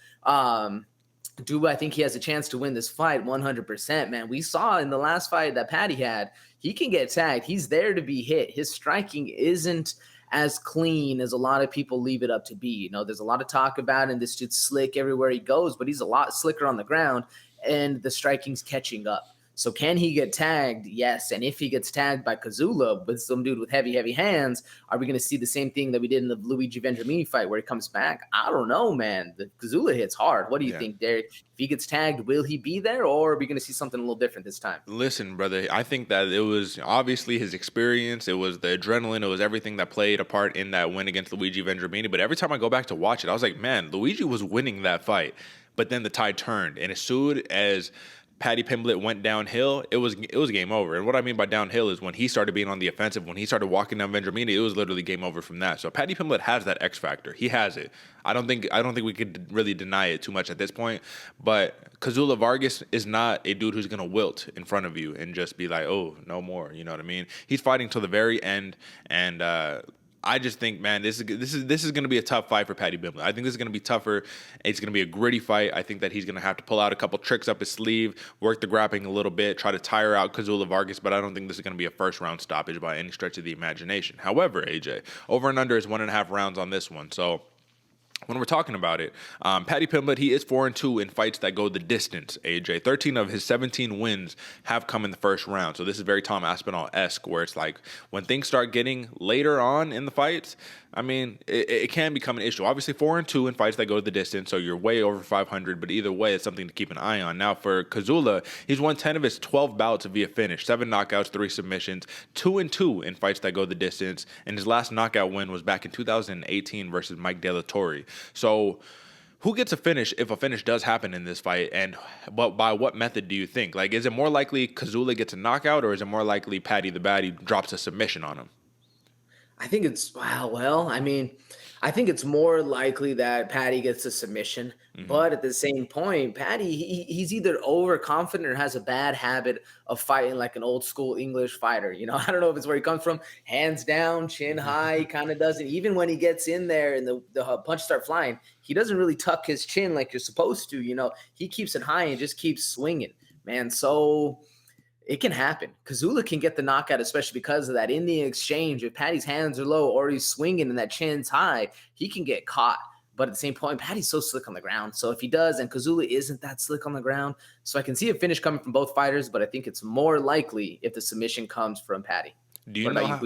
Do I think he has a chance to win this fight? 100%, man. We saw in the last fight that Paddy had, he can get tagged. He's there to be hit. His striking isn't as clean as a lot of people leave it up to be. There's a lot of talk about, and this dude's slick everywhere he goes, but he's a lot slicker on the ground, and the striking's catching up. So can he get tagged? Yes. And if he gets tagged by Kazula with some dude with heavy hands, are we going to see the same thing that we did in the Luigi Vendramini fight where he comes back? I don't know, man. The Kazula hits hard. What do you think, Derick? If he gets tagged, will he be there, or are we going to see something a little different this time? Listen, brother, I think that it was obviously his experience. It was the adrenaline. It was everything that played a part in that win against Luigi Vendramini. But every time I go back to watch it, I was like, man, Luigi was winning that fight. But then the tide turned. And as soon as Paddy Pimblett went downhill, it was game over. And what I mean by downhill is when he started being on the offensive, when he started walking down Vendramini, it was literally game over from that. So Paddy Pimblett has that X factor. He has it. I don't think we could really deny it too much at this point. But Kazula Vargas is not a dude who's gonna wilt in front of you and just be like, oh, no more. You know what I mean? He's fighting till the very end, and I just think, man, this is going to be a tough fight for Paddy Pimblett. I think this is going to be tougher. It's going to be a gritty fight. I think that he's going to have to pull out a couple tricks up his sleeve, work the grappling a little bit, try to tire out Kazula Vargas, but I don't think this is going to be a first-round stoppage by any stretch of the imagination. However, AJ, over and under is 1.5 rounds on this one, so when we're talking about it, Paddy Pimblett, he is 4-2 in fights that go the distance, AJ. 13 of his 17 wins have come in the first round. So this is very Tom Aspinall-esque, where it's like when things start getting later on in the fights, I mean, it can become an issue. Obviously, 4-2 in fights that go the distance, so you're way over 500, but either way, it's something to keep an eye on. Now, for Kazula, he's won 10 of his 12 bouts via finish, 7 knockouts, 3 submissions, 2-2 in fights that go the distance, and his last knockout win was back in 2018 versus Mike De La Torre. So who gets a finish if a finish does happen in this fight, and by what method do you think? Like, is it more likely Kazula gets a knockout, or is it more likely Paddy the Baddy drops a submission on him? I think it's, I think it's more likely that Paddy gets a submission, but at the same point, Paddy, he's either overconfident or has a bad habit of fighting like an old school English fighter. You know, I don't know if it's where he comes from, hands down, chin high, he kind of does it. Even when he gets in there and the punches start flying, he doesn't really tuck his chin like you're supposed to. You know, he keeps it high and just keeps swinging, man. So it can happen. Kazula can get the knockout, especially because of that. In the exchange, if Paddy's hands are low or he's swinging and that chin's high, he can get caught. But at the same point, Paddy's so slick on the ground. So if he does, and Kazula isn't that slick on the ground, so I can see a finish coming from both fighters, but I think it's more likely if the submission comes from Paddy. Do you know?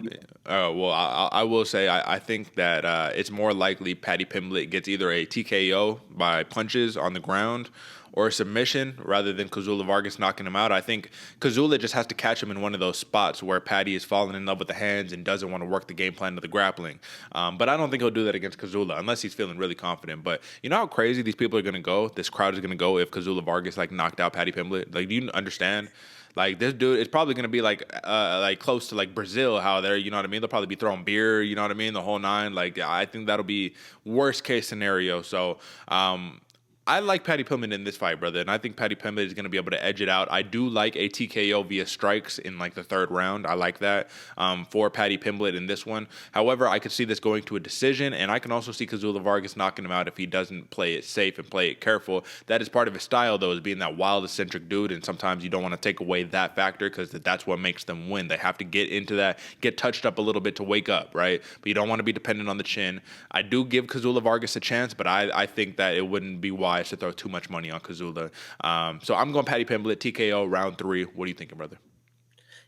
Well, I will say I think that it's more likely Paddy Pimblett gets either a TKO by punches on the ground or a submission rather than Kazula Vargas knocking him out. I think Kazula just has to catch him in one of those spots where Paddy is falling in love with the hands and doesn't want to work the game plan of the grappling. But I don't think he'll do that against Kazula unless he's feeling really confident. But you know how crazy these people are going to go? This crowd is going to go if Kazula Vargas knocked out Paddy Pimblett? Like, do you understand? Like, this dude, it's probably going to be like close to like Brazil, how they're, you know what I mean? They'll probably be throwing beer, you know what I mean? The whole nine. Like, I think that'll be worst case scenario. So, I like Paddy Pimblett in this fight, brother, and I think Paddy Pimblett is going to be able to edge it out. I do like a TKO via strikes in the third round. I like that for Paddy Pimblett in this one. However, I could see this going to a decision, and I can also see Kazula Vargas knocking him out if he doesn't play it safe and play it careful. That is part of his style, though, is being that wild, eccentric dude, and sometimes you don't want to take away that factor because that's what makes them win. They have to get into that, get touched up a little bit to wake up, right? But you don't want to be dependent on the chin. I do give Kazula Vargas a chance, but I think that it wouldn't be wise to throw too much money on Kazula. So I'm going Paddy Pimblett, TKO, round 3. What are you thinking, brother?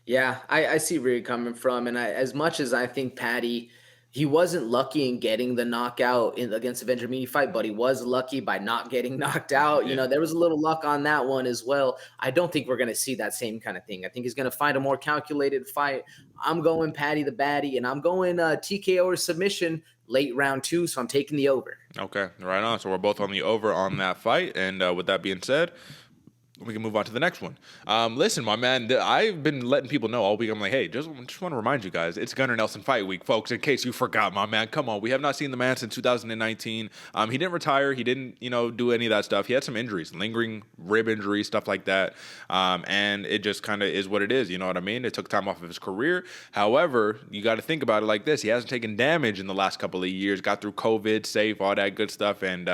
Yeah, I see where you're coming from. And as much as I think Paddy, he wasn't lucky in getting the knockout against the Vendramini fight, but he was lucky by not getting knocked out. Yeah. You know, there was a little luck on that one as well. I don't think we're going to see that same kind of thing. I think he's going to find a more calculated fight. I'm going Paddy the Baddy, and I'm going TKO or submission late round 2, so I'm taking the over. Okay, right on. So we're both on the over on that fight. And with that being said, we can move on to the next one. Listen, my man, I've been letting people know all week. I'm like, hey, just want to remind you guys, it's Gunnar Nelson Fight Week, folks, in case you forgot, my man. Come on, we have not seen the man since 2019. He didn't retire. He didn't, do any of that stuff. He had some injuries, lingering rib injuries, stuff like that. And it just kind of is what it is. You know what I mean? It took time off of his career. However, you got to think about it like this. He hasn't taken damage in the last couple of years, got through COVID, safe, all that good stuff. And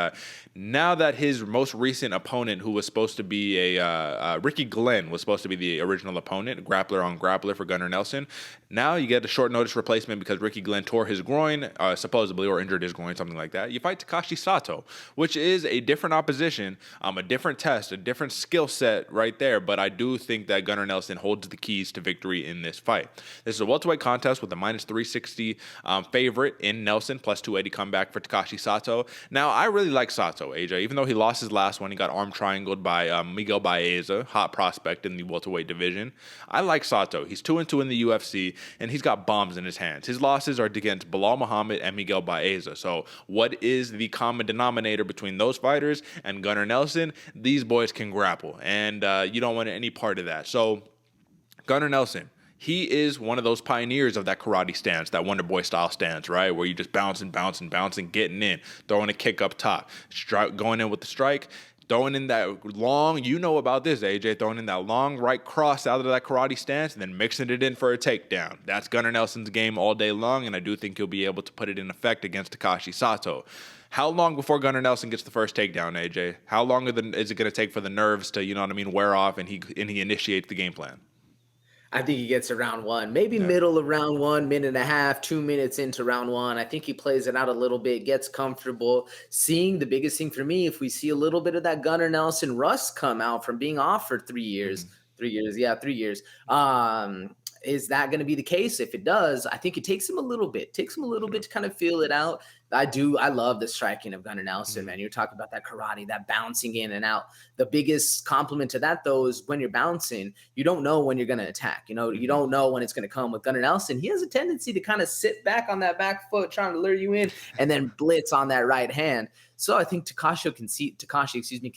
now that his most recent opponent, who was supposed to be Ricky Guillen was supposed to be the original opponent, grappler on grappler for Gunnar Nelson. Now you get a short notice replacement because Ricky Guillen tore his groin, supposedly, or injured his groin, something like that. You fight Takashi Sato, which is a different opposition, a different test, a different skill set right there. But I do think that Gunnar Nelson holds the keys to victory in this fight. This is a welterweight contest with a minus 360 favorite in Nelson, plus 280 comeback for Takashi Sato. Now, I really like Sato, AJ. Even though he lost his last one, he got arm triangled by Miguel Baeza, hot prospect in the welterweight division. I like Sato. He's 2-2 in the UFC, and he's got bombs in his hands. His losses are against Bilal Muhammad and Miguel Baeza. So what is the common denominator between those fighters and Gunnar Nelson? These boys can grapple, and you don't want any part of that. So Gunnar Nelson, he is one of those pioneers of that karate stance, that Wonder Boy style stance, right? Where you just bouncing, getting in, throwing a kick up top, going in with the strike, throwing in that long, you know about this, AJ, throwing in that long right cross out of that karate stance and then mixing it in for a takedown. That's Gunnar Nelson's game all day long, and I do think he'll be able to put it in effect against Takashi Sato. How long before Gunnar Nelson gets the first takedown, AJ? How long is it going to take for the nerves to, wear off and he initiates the game plan? I think he gets to round one, maybe middle of round 1, minute and a half, 2 minutes into round 1. I think he plays it out a little bit, gets comfortable. Seeing the biggest thing for me, if we see a little bit of that Gunnar Nelson rust come out from being off for 3 years, 3 years, 3 years. Is that going to be the case? If it does, I think it takes him a little bit. To kind of feel it out. I love the striking of Gunnar Nelson, man. You're talking about that karate, that bouncing in and out. The biggest compliment to that, though, is when you're bouncing, you don't know when you're going to attack. You don't know when it's going to come. With Gunnar Nelson, he has a tendency to kind of sit back on that back foot, trying to lure you in, and then blitz on that right hand. So I think Takashi can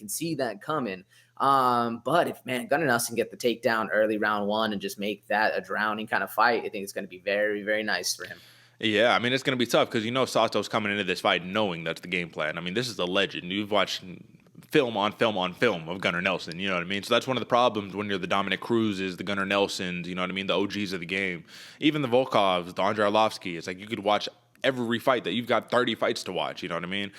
see that coming. But if Gunnar Nelson get the takedown early round 1 and just make that a drowning kind of fight, I think it's going to be very, very nice for him. Yeah, it's going to be tough because Sato's coming into this fight knowing that's the game plan. This is a legend. You've watched film on film on film of Gunnar Nelson, you know what I mean? So that's one of the problems when you're the Dominic Cruzes, the Gunnar Nelsons, you know what I mean, the OGs of the game. Even the Volkovs, the Andrei Arlovsky, it's like you could watch every fight that you've got 30 fights to watch, you know what I mean?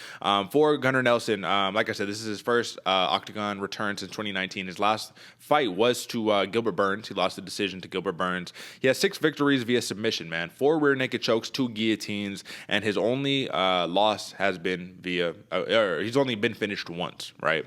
For Gunnar Nelson, like I said, this is his first octagon return since 2019. His last fight was to Gilbert Burns. He lost the decision to Gilbert Burns. He has 6 victories via submission, man. 4 rear naked chokes, 2 guillotines, and his only loss has been he's only been finished once, right?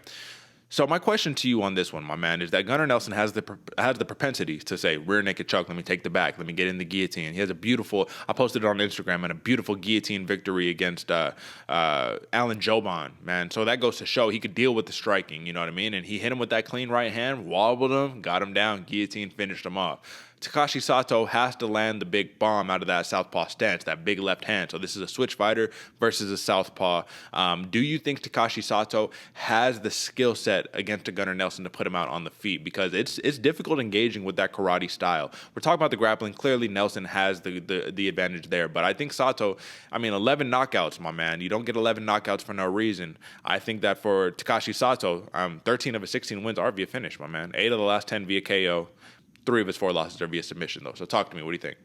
So my question to you on this one, my man, is that Gunnar Nelson has the propensity to say, rear naked choke, let me take the back, let me get in the guillotine. He has I posted it on Instagram, and a beautiful guillotine victory against Alan Joban, man. So that goes to show he could deal with the striking, you know what I mean? And he hit him with that clean right hand, wobbled him, got him down, guillotine, finished him off. Takashi Sato has to land the big bomb out of that southpaw stance, that big left hand. So this is a switch fighter versus a southpaw. Do you think Takashi Sato has the skill set against a Gunnar Nelson to put him out on the feet? Because it's difficult engaging with that karate style. We're talking about the grappling. Clearly, Nelson has the advantage there. But I think Sato, 11 knockouts, my man. You don't get 11 knockouts for no reason. I think that for Takashi Sato, 13 of his 16 wins are via finish, my man. 8 of the last 10 via KO. 3 of his 4 losses are via submission, though. So talk to me. What do you think?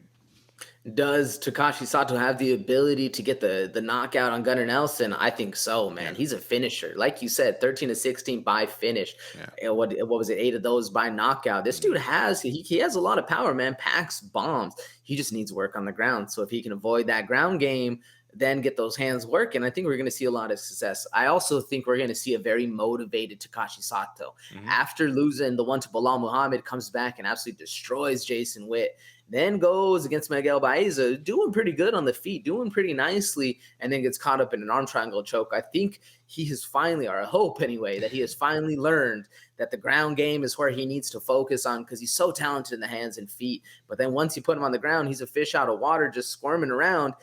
Does Takashi Sato have the ability to get the knockout on Gunnar Nelson? I think so, man. He's a finisher. Like you said, 13 of 16 by finish. Yeah. What was it? 8 of those by knockout. This dude has a lot of power, man. Packs bombs. He just needs work on the ground. So if he can avoid that ground game, then get those hands working, I think we're going to see a lot of success. I also think we're going to see a very motivated Takashi Sato. After losing the one to Bilal Muhammad, comes back and absolutely destroys Jason Witt. Then goes against Miguel Baeza, doing pretty good on the feet, doing pretty nicely, and then gets caught up in an arm triangle choke. I think he has finally, or I hope anyway, that he has finally learned that the ground game is where he needs to focus on because he's so talented in the hands and feet. But then once you put him on the ground, he's a fish out of water just squirming around.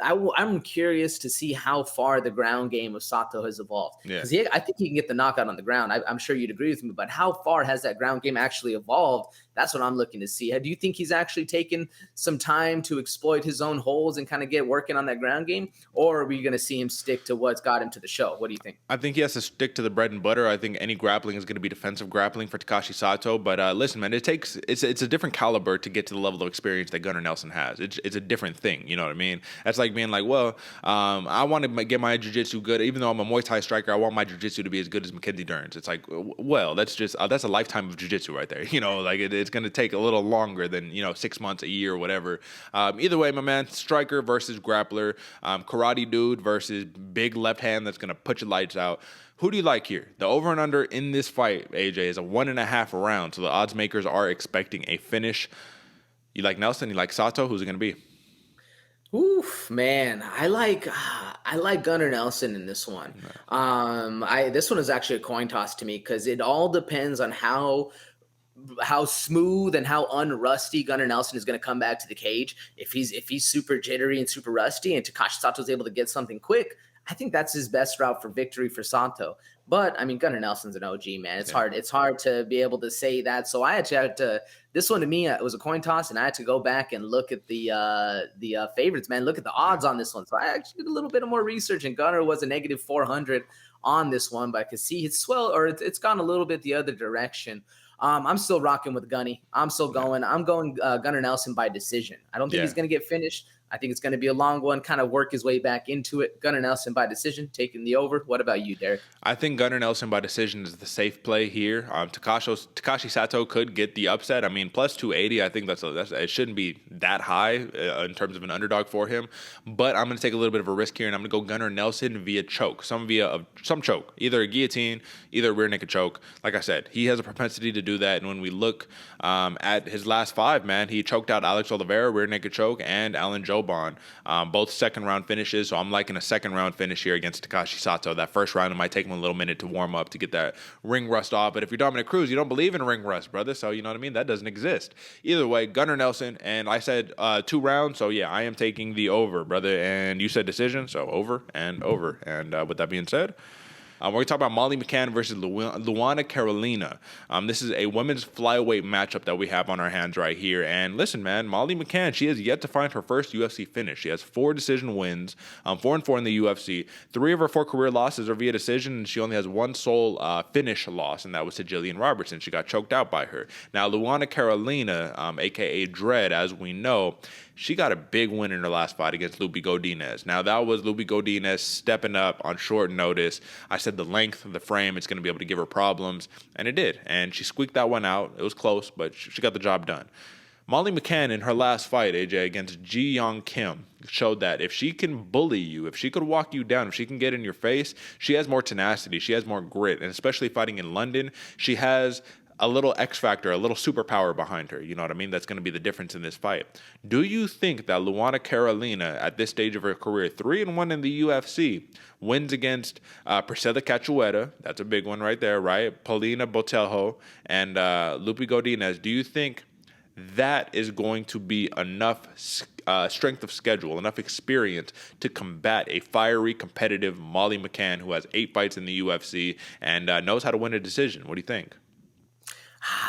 I'm curious to see how far the ground game of Sato has evolved. Because I think he can get the knockout on the ground. I'm sure you'd agree with me. But how far has that ground game actually evolved? That's what I'm looking to see. Do you think he's actually taken some time to exploit his own holes and kind of get working on that ground game? Or are we going to see him stick to what's got him to the show? What do you think? I think he has to stick to the bread and butter. I think any grappling is going to be defensive grappling for Takashi Sato. But listen, man, it's a different caliber to get to the level of experience that Gunnar Nelson has. It's a different thing. You know what I mean? That's like being like, well, I want to get my jiu-jitsu good. Even though I'm a Muay Thai striker, I want my jiu-jitsu to be as good as Mackenzie Dern's. It's like, well, that's just that's a lifetime of jiu-jitsu right there. Like it's going to take a little longer than 6 months, a year, whatever. Either way, my man, striker versus grappler, karate dude versus big left hand that's going to put your lights out. Who do you like here? The over and under in this fight, AJ, is a 1.5 round. So the odds makers are expecting a finish. You like Nelson? You like Sato? Who's it going to be? Oof, man, I like Gunnar Nelson in this one. This one is actually a coin toss to me because it all depends on how smooth and how unrusty Gunnar Nelson is going to come back to the cage. If he's super jittery and super rusty, and Takashi Sato is able to get something quick, I think that's his best route for victory for Sato. But I mean, Gunnar Nelson's an OG, man. It's hard. It's hard to be able to say that. So I actually had to. This one to me, it was a coin toss, and I had to go back and look at the favorites, man. Look at the odds on this one. So I actually did a little bit of more research, and Gunnar was a negative 400 on this one, but I could see it's gone a little bit the other direction. I'm still rocking with Gunny. I'm still going. I'm going Gunnar Nelson by decision. I don't think he's going to get finished. I think it's going to be a long one, kind of work his way back into it. Gunnar Nelson by decision, taking the over. What about you, Derick? I think Gunnar Nelson by decision is the safe play here. Takashi Sato could get the upset. I mean, plus 280, I think it shouldn't be that high in terms of an underdog for him. But I'm going to take a little bit of a risk here, and I'm going to go Gunnar Nelson via choke. Some choke. Either a guillotine, either a rear naked choke. Like I said, he has a propensity to do that. And when we look at his last 5, man, he choked out Alex Oliveira, rear naked choke, and Alan Jobon. Both second-round finishes, so I'm liking a second-round finish here against Takashi Sato. That first round, it might take him a little minute to warm up to get that ring rust off, but if you're Dominic Cruz, you don't believe in ring rust, brother, so you know what I mean? That doesn't exist. Either way, Gunnar Nelson, and I said 2 rounds, so yeah, I am taking the over, brother, and you said decision, so over. And with that being said, we're going to talk about Molly McCann versus Luana Carolina. This is a women's flyweight matchup that we have on our hands right here. And listen, man, Molly McCann, she has yet to find her first UFC finish. She has 4 decision wins, 4-4 in the UFC. 3 of her 4 career losses are via decision, and she only has 1 sole finish loss, and that was to Jillian Robertson. She got choked out by her. Now, Luana Carolina, a.k.a. Dread, as we know, she got a big win in her last fight against Lupi Godinez. Now, that was Lupi Godinez stepping up on short notice. I said the length of the frame, it's going to be able to give her problems, and it did. And she squeaked that one out. It was close, but she got the job done. Molly McCann, in her last fight, AJ, against Ji Young Kim, showed that if she can bully you, if she could walk you down, if she can get in your face, she has more tenacity, she has more grit, and especially fighting in London, she has a little X factor, a little superpower behind her. You know what I mean? That's going to be the difference in this fight. Do you think that Luana Carolina, at this stage of her career, 3-1 in the UFC, wins against Priscilla Cachoeira? That's a big one right there, right? Paulina Botelho and Lupi Godinez. Do you think that is going to be enough strength of schedule, enough experience to combat a fiery, competitive Molly McCann who has 8 fights in the UFC and knows how to win a decision? What do you think?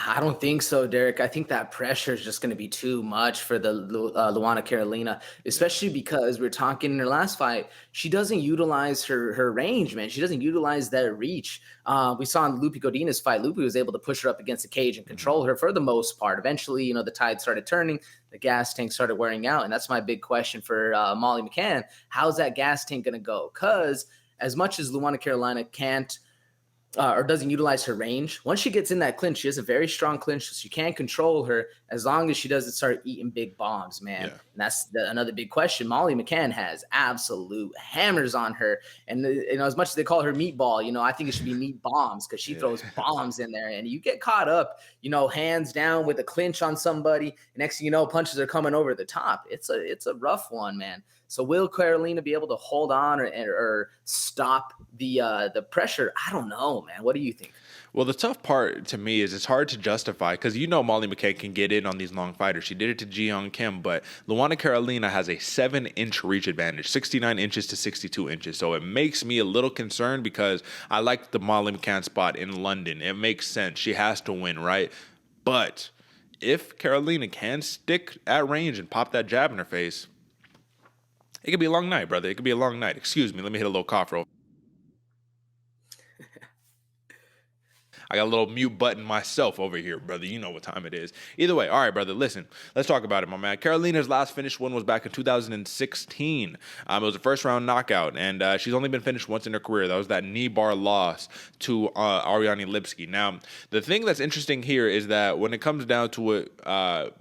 I don't think so, Derick. I think that pressure is just going to be too much for the Luana Carolina, especially because we're talking in her last fight, she doesn't utilize her range, man. She doesn't utilize that reach. We saw in Lupi Godinez's fight, Lupi was able to push her up against the cage and control her for the most part. Eventually, the tide started turning, the gas tank started wearing out, and that's my big question for Molly McCann. How's that gas tank going to go? Because as much as Luana Carolina can't or doesn't utilize her range, once she gets in that clinch, she has a very strong clinch, so she can't control her as long as she doesn't start eating big bombs, man. Yeah. And that's another big question. Molly McCann has absolute hammers on her. And, as much as they call her meatball, I think it should be meat bombs because she throws bombs in there. And you get caught up, hands down with a clinch on somebody. And next thing you know, punches are coming over the top. It's a rough one, man. So will Carolina be able to hold on or stop the pressure? I don't know, man. What do you think? Well, the tough part to me is it's hard to justify because Molly McCann can get in on these long fighters. She did it to Ji Young Kim, but Luana Carolina has a 7-inch reach advantage, 69 inches to 62 inches. So it makes me a little concerned because I like the Molly McCann spot in London. It makes sense. She has to win, right? But if Carolina can stick at range and pop that jab in her face, it could be a long night, brother. It could be a long night. Excuse me. Let me hit a little cough roll. I got a little mute button myself over here, brother. You know what time it is. Either way, all right, brother, listen. Let's talk about it, my man. Carolina's last finished one was back in 2016. It was a first-round knockout, and she's only been finished once in her career. That was that knee bar loss to Ariane Lipski. Now, the thing that's interesting here is that when it comes down to it,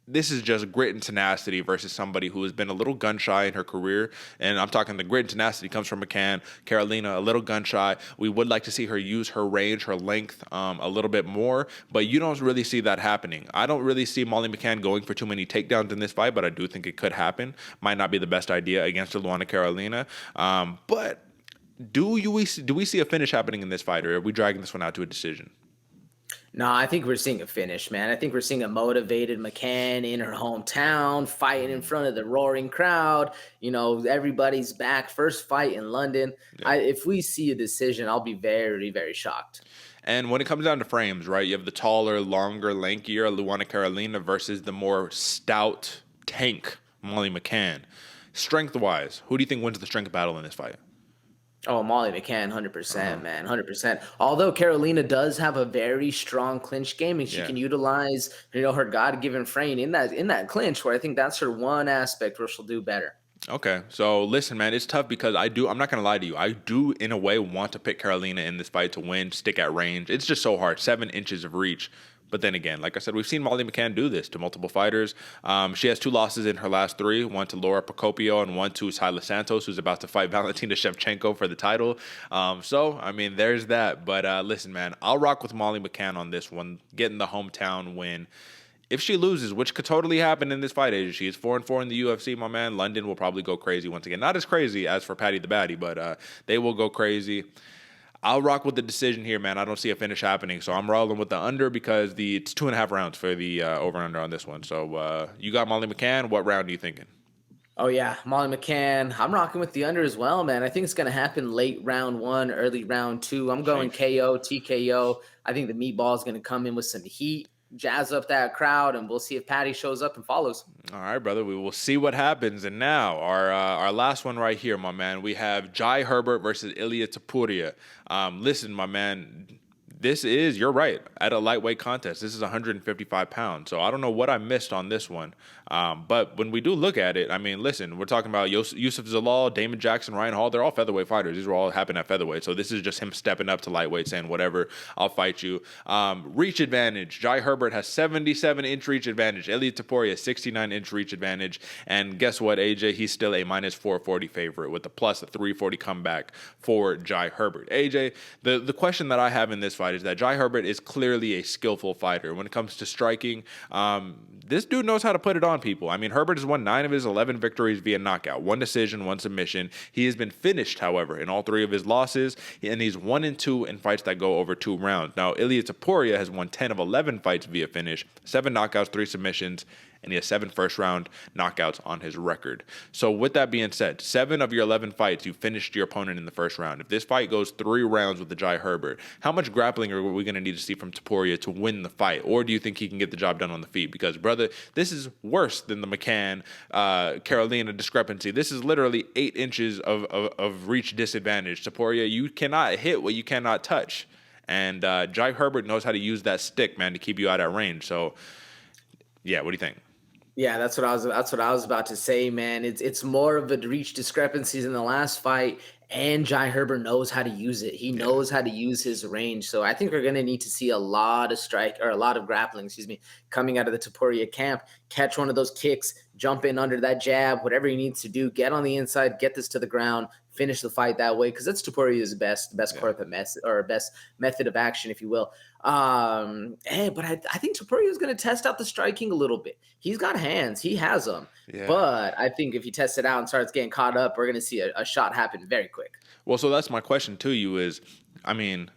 this is just grit and tenacity versus somebody who has been a little gun-shy in her career. And I'm talking the grit and tenacity comes from McCann. Carolina, a little gun-shy. We would like to see her use her range, her length a little bit more, but you don't really see that happening. I don't really see Molly McCann going for too many takedowns in this fight, but I do think it could happen. Might not be the best idea against the Luana Carolina. But do we see a finish happening in this fight, or are we dragging this one out to a decision? No, I think we're seeing a finish, man. I think we're seeing a motivated McCann in her hometown, fighting in front of the roaring crowd. You know, everybody's back. First fight in London. Yeah. If we see a decision, I'll be very, very shocked. And when it comes down to frames, right, you have the taller, longer, lankier Luana Carolina versus the more stout tank Molly McCann. Strength-wise, who do you think wins the strength battle in this fight? Oh, Molly McCann, 100%, man, 100%. Although Carolina does have a very strong clinch game, and she can utilize, her God-given frame in that clinch, where I think that's her one aspect where she'll do better. Okay, so listen, man, it's tough because I'm not going to lie to you. I do, in a way, want to pick Carolina in this fight to win, stick at range. It's just so hard, 7 inches of reach. But then again, like I said, we've seen Molly McCann do this to multiple fighters. She has 2 losses in her last 3, one to Laura Procopio and one to Syla Santos, who's about to fight Valentina Shevchenko for the title. So, I mean, there's that. But listen, man, I'll rock with Molly McCann on this one, getting the hometown win. If she loses, which could totally happen in this fight, Asia, she is 4-4 in the UFC, my man. London will probably go crazy once again. Not as crazy as for Paddy the Baddy, but they will go crazy. I'll rock with the decision here, man. I don't see a finish happening, so I'm rolling with the under because it's 2.5 rounds for the over-under on this one. So you got Molly McCann. What round are you thinking? Oh, yeah, Molly McCann. I'm rocking with the under as well, man. I think it's going to happen late round 1, early round 2. I'm going KO, TKO. I think the meatball is going to come in with some heat, jazz up that crowd, and we'll see if Paddy shows up and follows. All right, brother. We will see what happens. And now our last one right here, my man. We have Jai Herbert versus Ilia Topuria. Listen, my man, you're right, at a lightweight contest. This is 155 pounds. So I don't know what I missed on this one. But when we do look at it, I mean, listen, we're talking about Yusuf Zalal, Damon Jackson, Ryan Hall. They're all featherweight fighters. These were all happen at featherweight. So this is just him stepping up to lightweight, saying, whatever, I'll fight you. Reach advantage. Jai Herbert has 77-inch reach advantage. Ilia Topuria, 69-inch reach advantage. And guess what, AJ? He's still a minus 440 favorite with a plus a 340 comeback for Jai Herbert. AJ, the question that I have in this fight is that Jai Herbert is clearly a skillful fighter. When it comes to striking, this dude knows how to put it on people. I mean, Herbert has won 9 of his 11 victories via knockout, 1 decision, 1 submission. He has been finished, however, in all 3 of his losses, and he's 1-2 in fights that go over 2 rounds. Now, Ilia Topuria has won 10 of 11 fights via finish, 7 knockouts, 3 submissions, and he has 7 first-round knockouts on his record. So with that being said, 7 of your 11 fights, you finished your opponent in the first round. If this fight goes 3 rounds with the Jai Herbert, how much grappling are we going to need to see from Topuria to win the fight? Or do you think he can get the job done on the feet? Because, brother, this is worse than the McCann Carolina discrepancy. This is literally 8 inches of reach disadvantage. Topuria, you cannot hit what you cannot touch. And Jai Herbert knows how to use that stick, man, to keep you out at range. So, yeah, what do you think? Yeah, that's what I was about to say, man. It's more of a reach discrepancies in the last fight, and Jai Herbert knows how to use it. He knows how to use his range. So I think we're going to need to see a lot of grappling, coming out of the Topuria camp. Catch one of those kicks, jump in under that jab, whatever he needs to do, get on the inside, get this to the ground, finish the fight that way, because that's Topuria's best method of action, if you will. But I think Topuria is going to test out the striking a little bit. He's got hands. He has them. Yeah. But I think if he tests it out and starts getting caught up, we're going to see a shot happen very quick. Well, so that's my question to you is, I mean,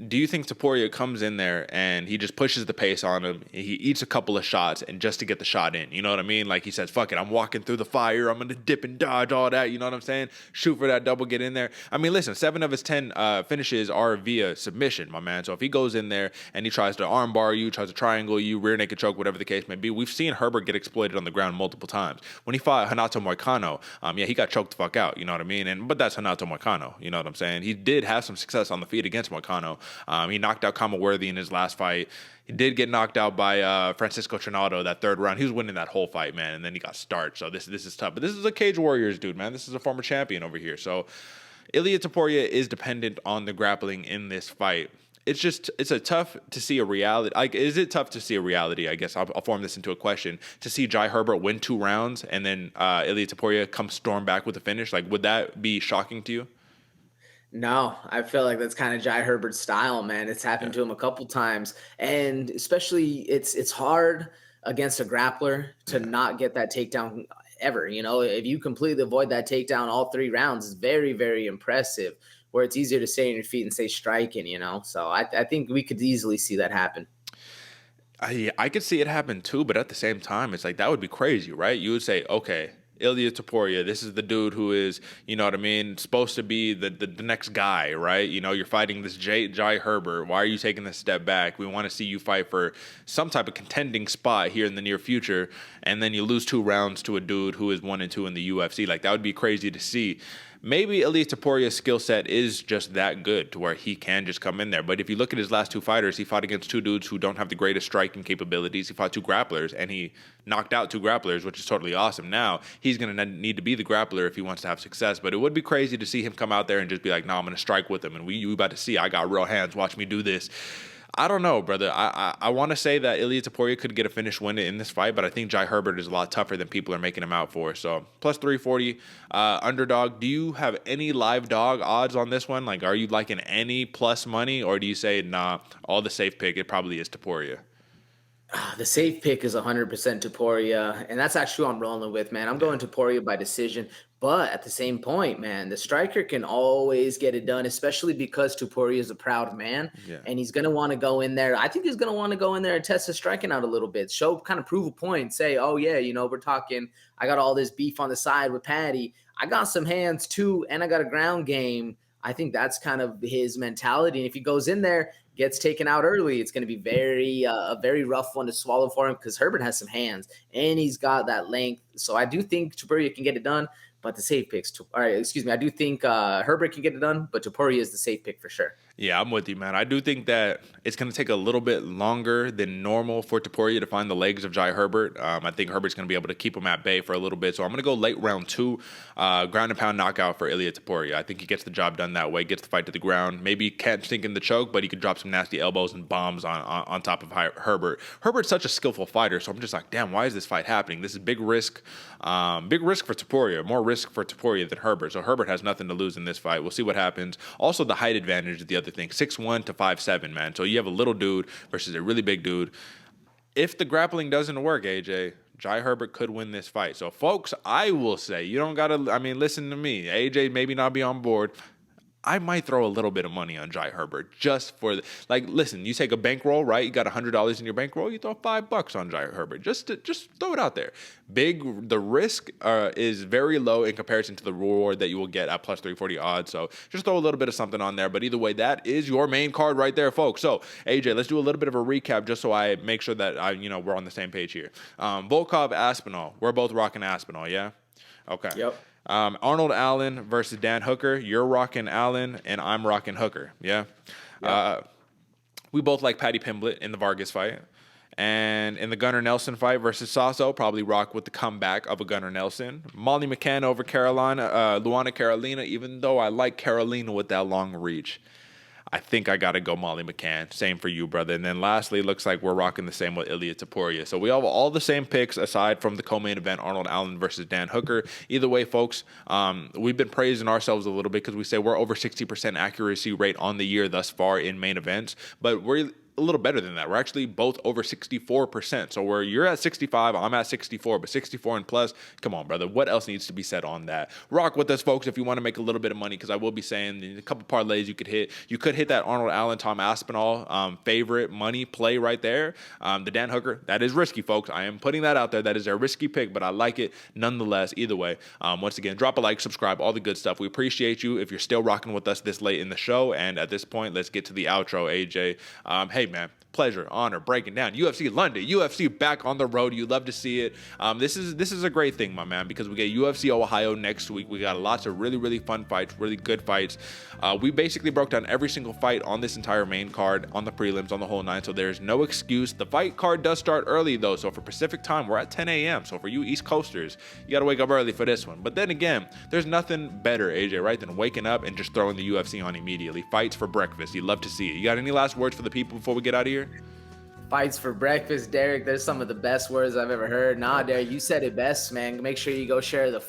do you think Topuria comes in there and he just pushes the pace on him? He eats a couple of shots and just to get the shot in, you know what I mean? Like he says, fuck it, I'm walking through the fire. I'm going to dip and dodge, all that. You know what I'm saying? Shoot for that double, get in there. I mean, listen, 7 of his 10 finishes are via submission, my man. So if he goes in there and he tries to arm bar you, tries to triangle you, rear naked choke, whatever the case may be, we've seen Herbert get exploited on the ground multiple times. When he fought Renato Moicano, he got choked the fuck out, you know what I mean? But that's Renato Moicano, you know what I'm saying? He did have some success on the feet against Moicano. He knocked out Kamaworthy in his last fight. He did get knocked out by Francisco Trinaldo that third round. He was winning that whole fight, man, and then he got starched. So this is tough. But this is a Cage Warriors dude, man. This is a former champion over here. So Ilia Topuria is dependent on the grappling in this fight. It's a tough to see a reality. Like, is it tough to see a reality? I guess I'll form this into a question. To see Jai Herbert win 2 rounds and then Ilia Topuria come storm back with a finish, like, would that be shocking to you? No, I feel like that's kind of Jai Herbert's style, man. It's happened to him a couple times, and especially it's hard against a grappler to not get that takedown ever. You know, if you completely avoid that takedown all 3 rounds, it's very, very impressive. Where it's easier to stay on your feet and stay striking, you know. So I think we could easily see that happen. I could see it happen too, but at the same time, it's like that would be crazy, right? You would say, okay, Ilia Topuria, this is the dude who is, you know what I mean, supposed to be the next guy, right? You know, you're fighting this Jai Herbert. Why are you taking this step back? We want to see you fight for some type of contending spot here in the near future, and then you lose 2 rounds to a dude who is 1-2 in the UFC. Like, that would be crazy to see. Maybe Ilia Topuria's skill set is just that good to where he can just come in there. But if you look at his last 2 fighters, he fought against 2 dudes who don't have the greatest striking capabilities. He fought 2 grapplers, and he knocked out 2 grapplers, which is totally awesome. Now, he's going to need to be the grappler if he wants to have success. But it would be crazy to see him come out there and just be like, no, I'm going to strike with him. And we about to see, I got real hands. Watch me do this. I don't know, brother. I want to say that Ilia Topuria could get a finish win in this fight, but I think Jai Herbert is a lot tougher than people are making him out for. So, plus 340, underdog. Do you have any live dog odds on this one? Like, are you liking any plus money, or do you say, nah, all the safe pick, it probably is Topuria? The safe pick is 100% Topuria, and that's actually who I'm rolling with, man. I'm going Topuria by decision, but at the same point, man, the striker can always get it done, especially because Topuria is a proud man, and he's going to want to go in there. I think he's going to want to go in there and test his striking out a little bit, prove a point, say, oh, yeah, you know, we're talking, I got all this beef on the side with Paddy. I got some hands, too, and I got a ground game. I think that's kind of his mentality, and if he goes in there, gets taken out early, it's going to be a very rough one to swallow for him because Herbert has some hands and he's got that length. So I do think Topuria can get it done, but the safe picks. I do think Herbert can get it done, but Topuria is the safe pick for sure. Yeah, I'm with you, man. I do think that it's going to take a little bit longer than normal for Topuria to find the legs of Jai Herbert. I think Herbert's going to be able to keep him at bay for a little bit. So I'm going to go late round 2, ground and pound knockout for Ilia Topuria. I think he gets the job done that way, gets the fight to the ground. Maybe can't sink in the choke, but he could drop some nasty elbows and bombs on top of Herbert. Herbert's such a skillful fighter, so I'm just like, damn, why is this fight happening? This is big risk for Topuria, more risk for Topuria than Herbert. So Herbert has nothing to lose in this fight. We'll see what happens. Also, the height advantage is the other thing, 6'1" to 5'7", man. So you have a little dude versus a really big dude. If the grappling doesn't work, AJ, Jai Herbert could win this fight. So, folks, I will say, you don't got to, listen to me. AJ maybe not be on board. I might throw a little bit of money on Jai Herbert just for listen, you take a bankroll, right? You got $100 in your bankroll, you throw $5 on Jai Herbert. Just throw it out there. The risk is very low in comparison to the reward that you will get at plus 340 odds. So just throw a little bit of something on there. But either way, that is your main card right there, folks. So AJ, let's do a little bit of a recap just so I make sure that we're on the same page here. Volkov, Aspinall. We're both rocking Aspinall, yeah? Okay. Yep. Arnold Allen versus Dan Hooker. You're rocking Allen, and I'm rocking Hooker. Yeah. Yep. We both like Paddy Pimblett in the Vargas fight. And in the Gunnar Nelson fight versus Sato, probably rock with the comeback of a Gunnar Nelson. Molly McCann over Luana Carolina, even though I like Carolina with that long reach. I think I got to go Molly McCann. Same for you, brother. And then lastly, it looks like we're rocking the same with Ilia Topuria. So we have all the same picks aside from the co-main event, Arnold Allen versus Dan Hooker. Either way, folks, we've been praising ourselves a little bit because we say we're over 60% accuracy rate on the year thus far in main events. But we're a little better than that. We're actually both over 64%. So you're at 65, I'm at 64, but 64 and plus, come on, brother. What else needs to be said on that? Rock with us, folks, if you want to make a little bit of money, because I will be saying a couple parlays you could hit. You could hit that Arnold Allen, Tom Aspinall favorite money play right there. The Dan Hooker, that is risky, folks. I am putting that out there. That is a risky pick, but I like it nonetheless. Either way, once again, drop a like, subscribe, all the good stuff. We appreciate you if you're still rocking with us this late in the show. And at this point, let's get to the outro, AJ. Hey, man, pleasure, honor, breaking down UFC London, UFC back on the road. You love to see it. This is a great thing, my man, because we get UFC Ohio next week. We got lots of really, really fun fights, really good fights. We basically broke down every single fight on this entire main card, on the prelims, on the whole nine, so there's no excuse. The fight card does start early, though, so for Pacific time, we're at 10 a.m., so for you East Coasters, you gotta wake up early for this one. But then again, there's nothing better, AJ, right, than waking up and just throwing the UFC on immediately. Fights for breakfast. You love to see it. You got any last words for the people before we get out of here? Fights for breakfast, Derick. There's some of the best words I've ever heard. Nah, Derick, you said it best, man. Make sure you go share the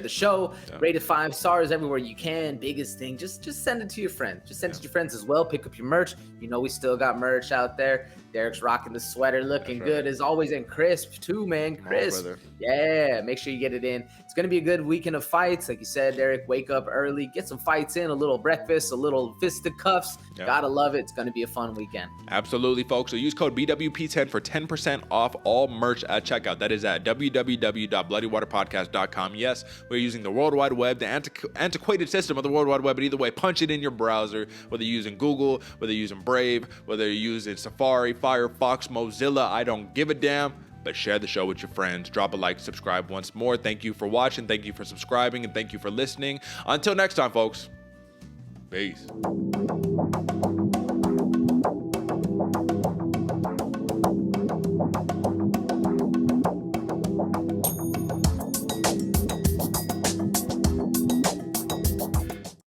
show. Yeah. Rate it 5 stars everywhere you can. Biggest thing, just send it to your friends. Just send it to your friends as well. Pick up your merch. You know we still got merch out there. Derick's rocking the sweater, looking good as always, and crisp too, man. Crisp. Yeah, make sure you get it in. It's gonna be a good weekend of fights, like you said, Derick. Wake up early, get some fights in, a little breakfast, a little fisticuffs. Yep. Gotta love it. It's gonna be a fun weekend. Absolutely, folks. So use code BWP10 for 10% off all merch at checkout. That is at www.bloodywaterpodcast.com. Yes, we're using the World Wide Web, the antiquated system of the World Wide Web, but either way, punch it in your browser, whether you're using Google, whether you're using Brave, whether you're using Safari, Firefox, Mozilla, I don't give a damn. But share the show with your friends. Drop a like, subscribe once more. Thank you for watching. Thank you for subscribing. And thank you for listening. Until next time, folks. Peace.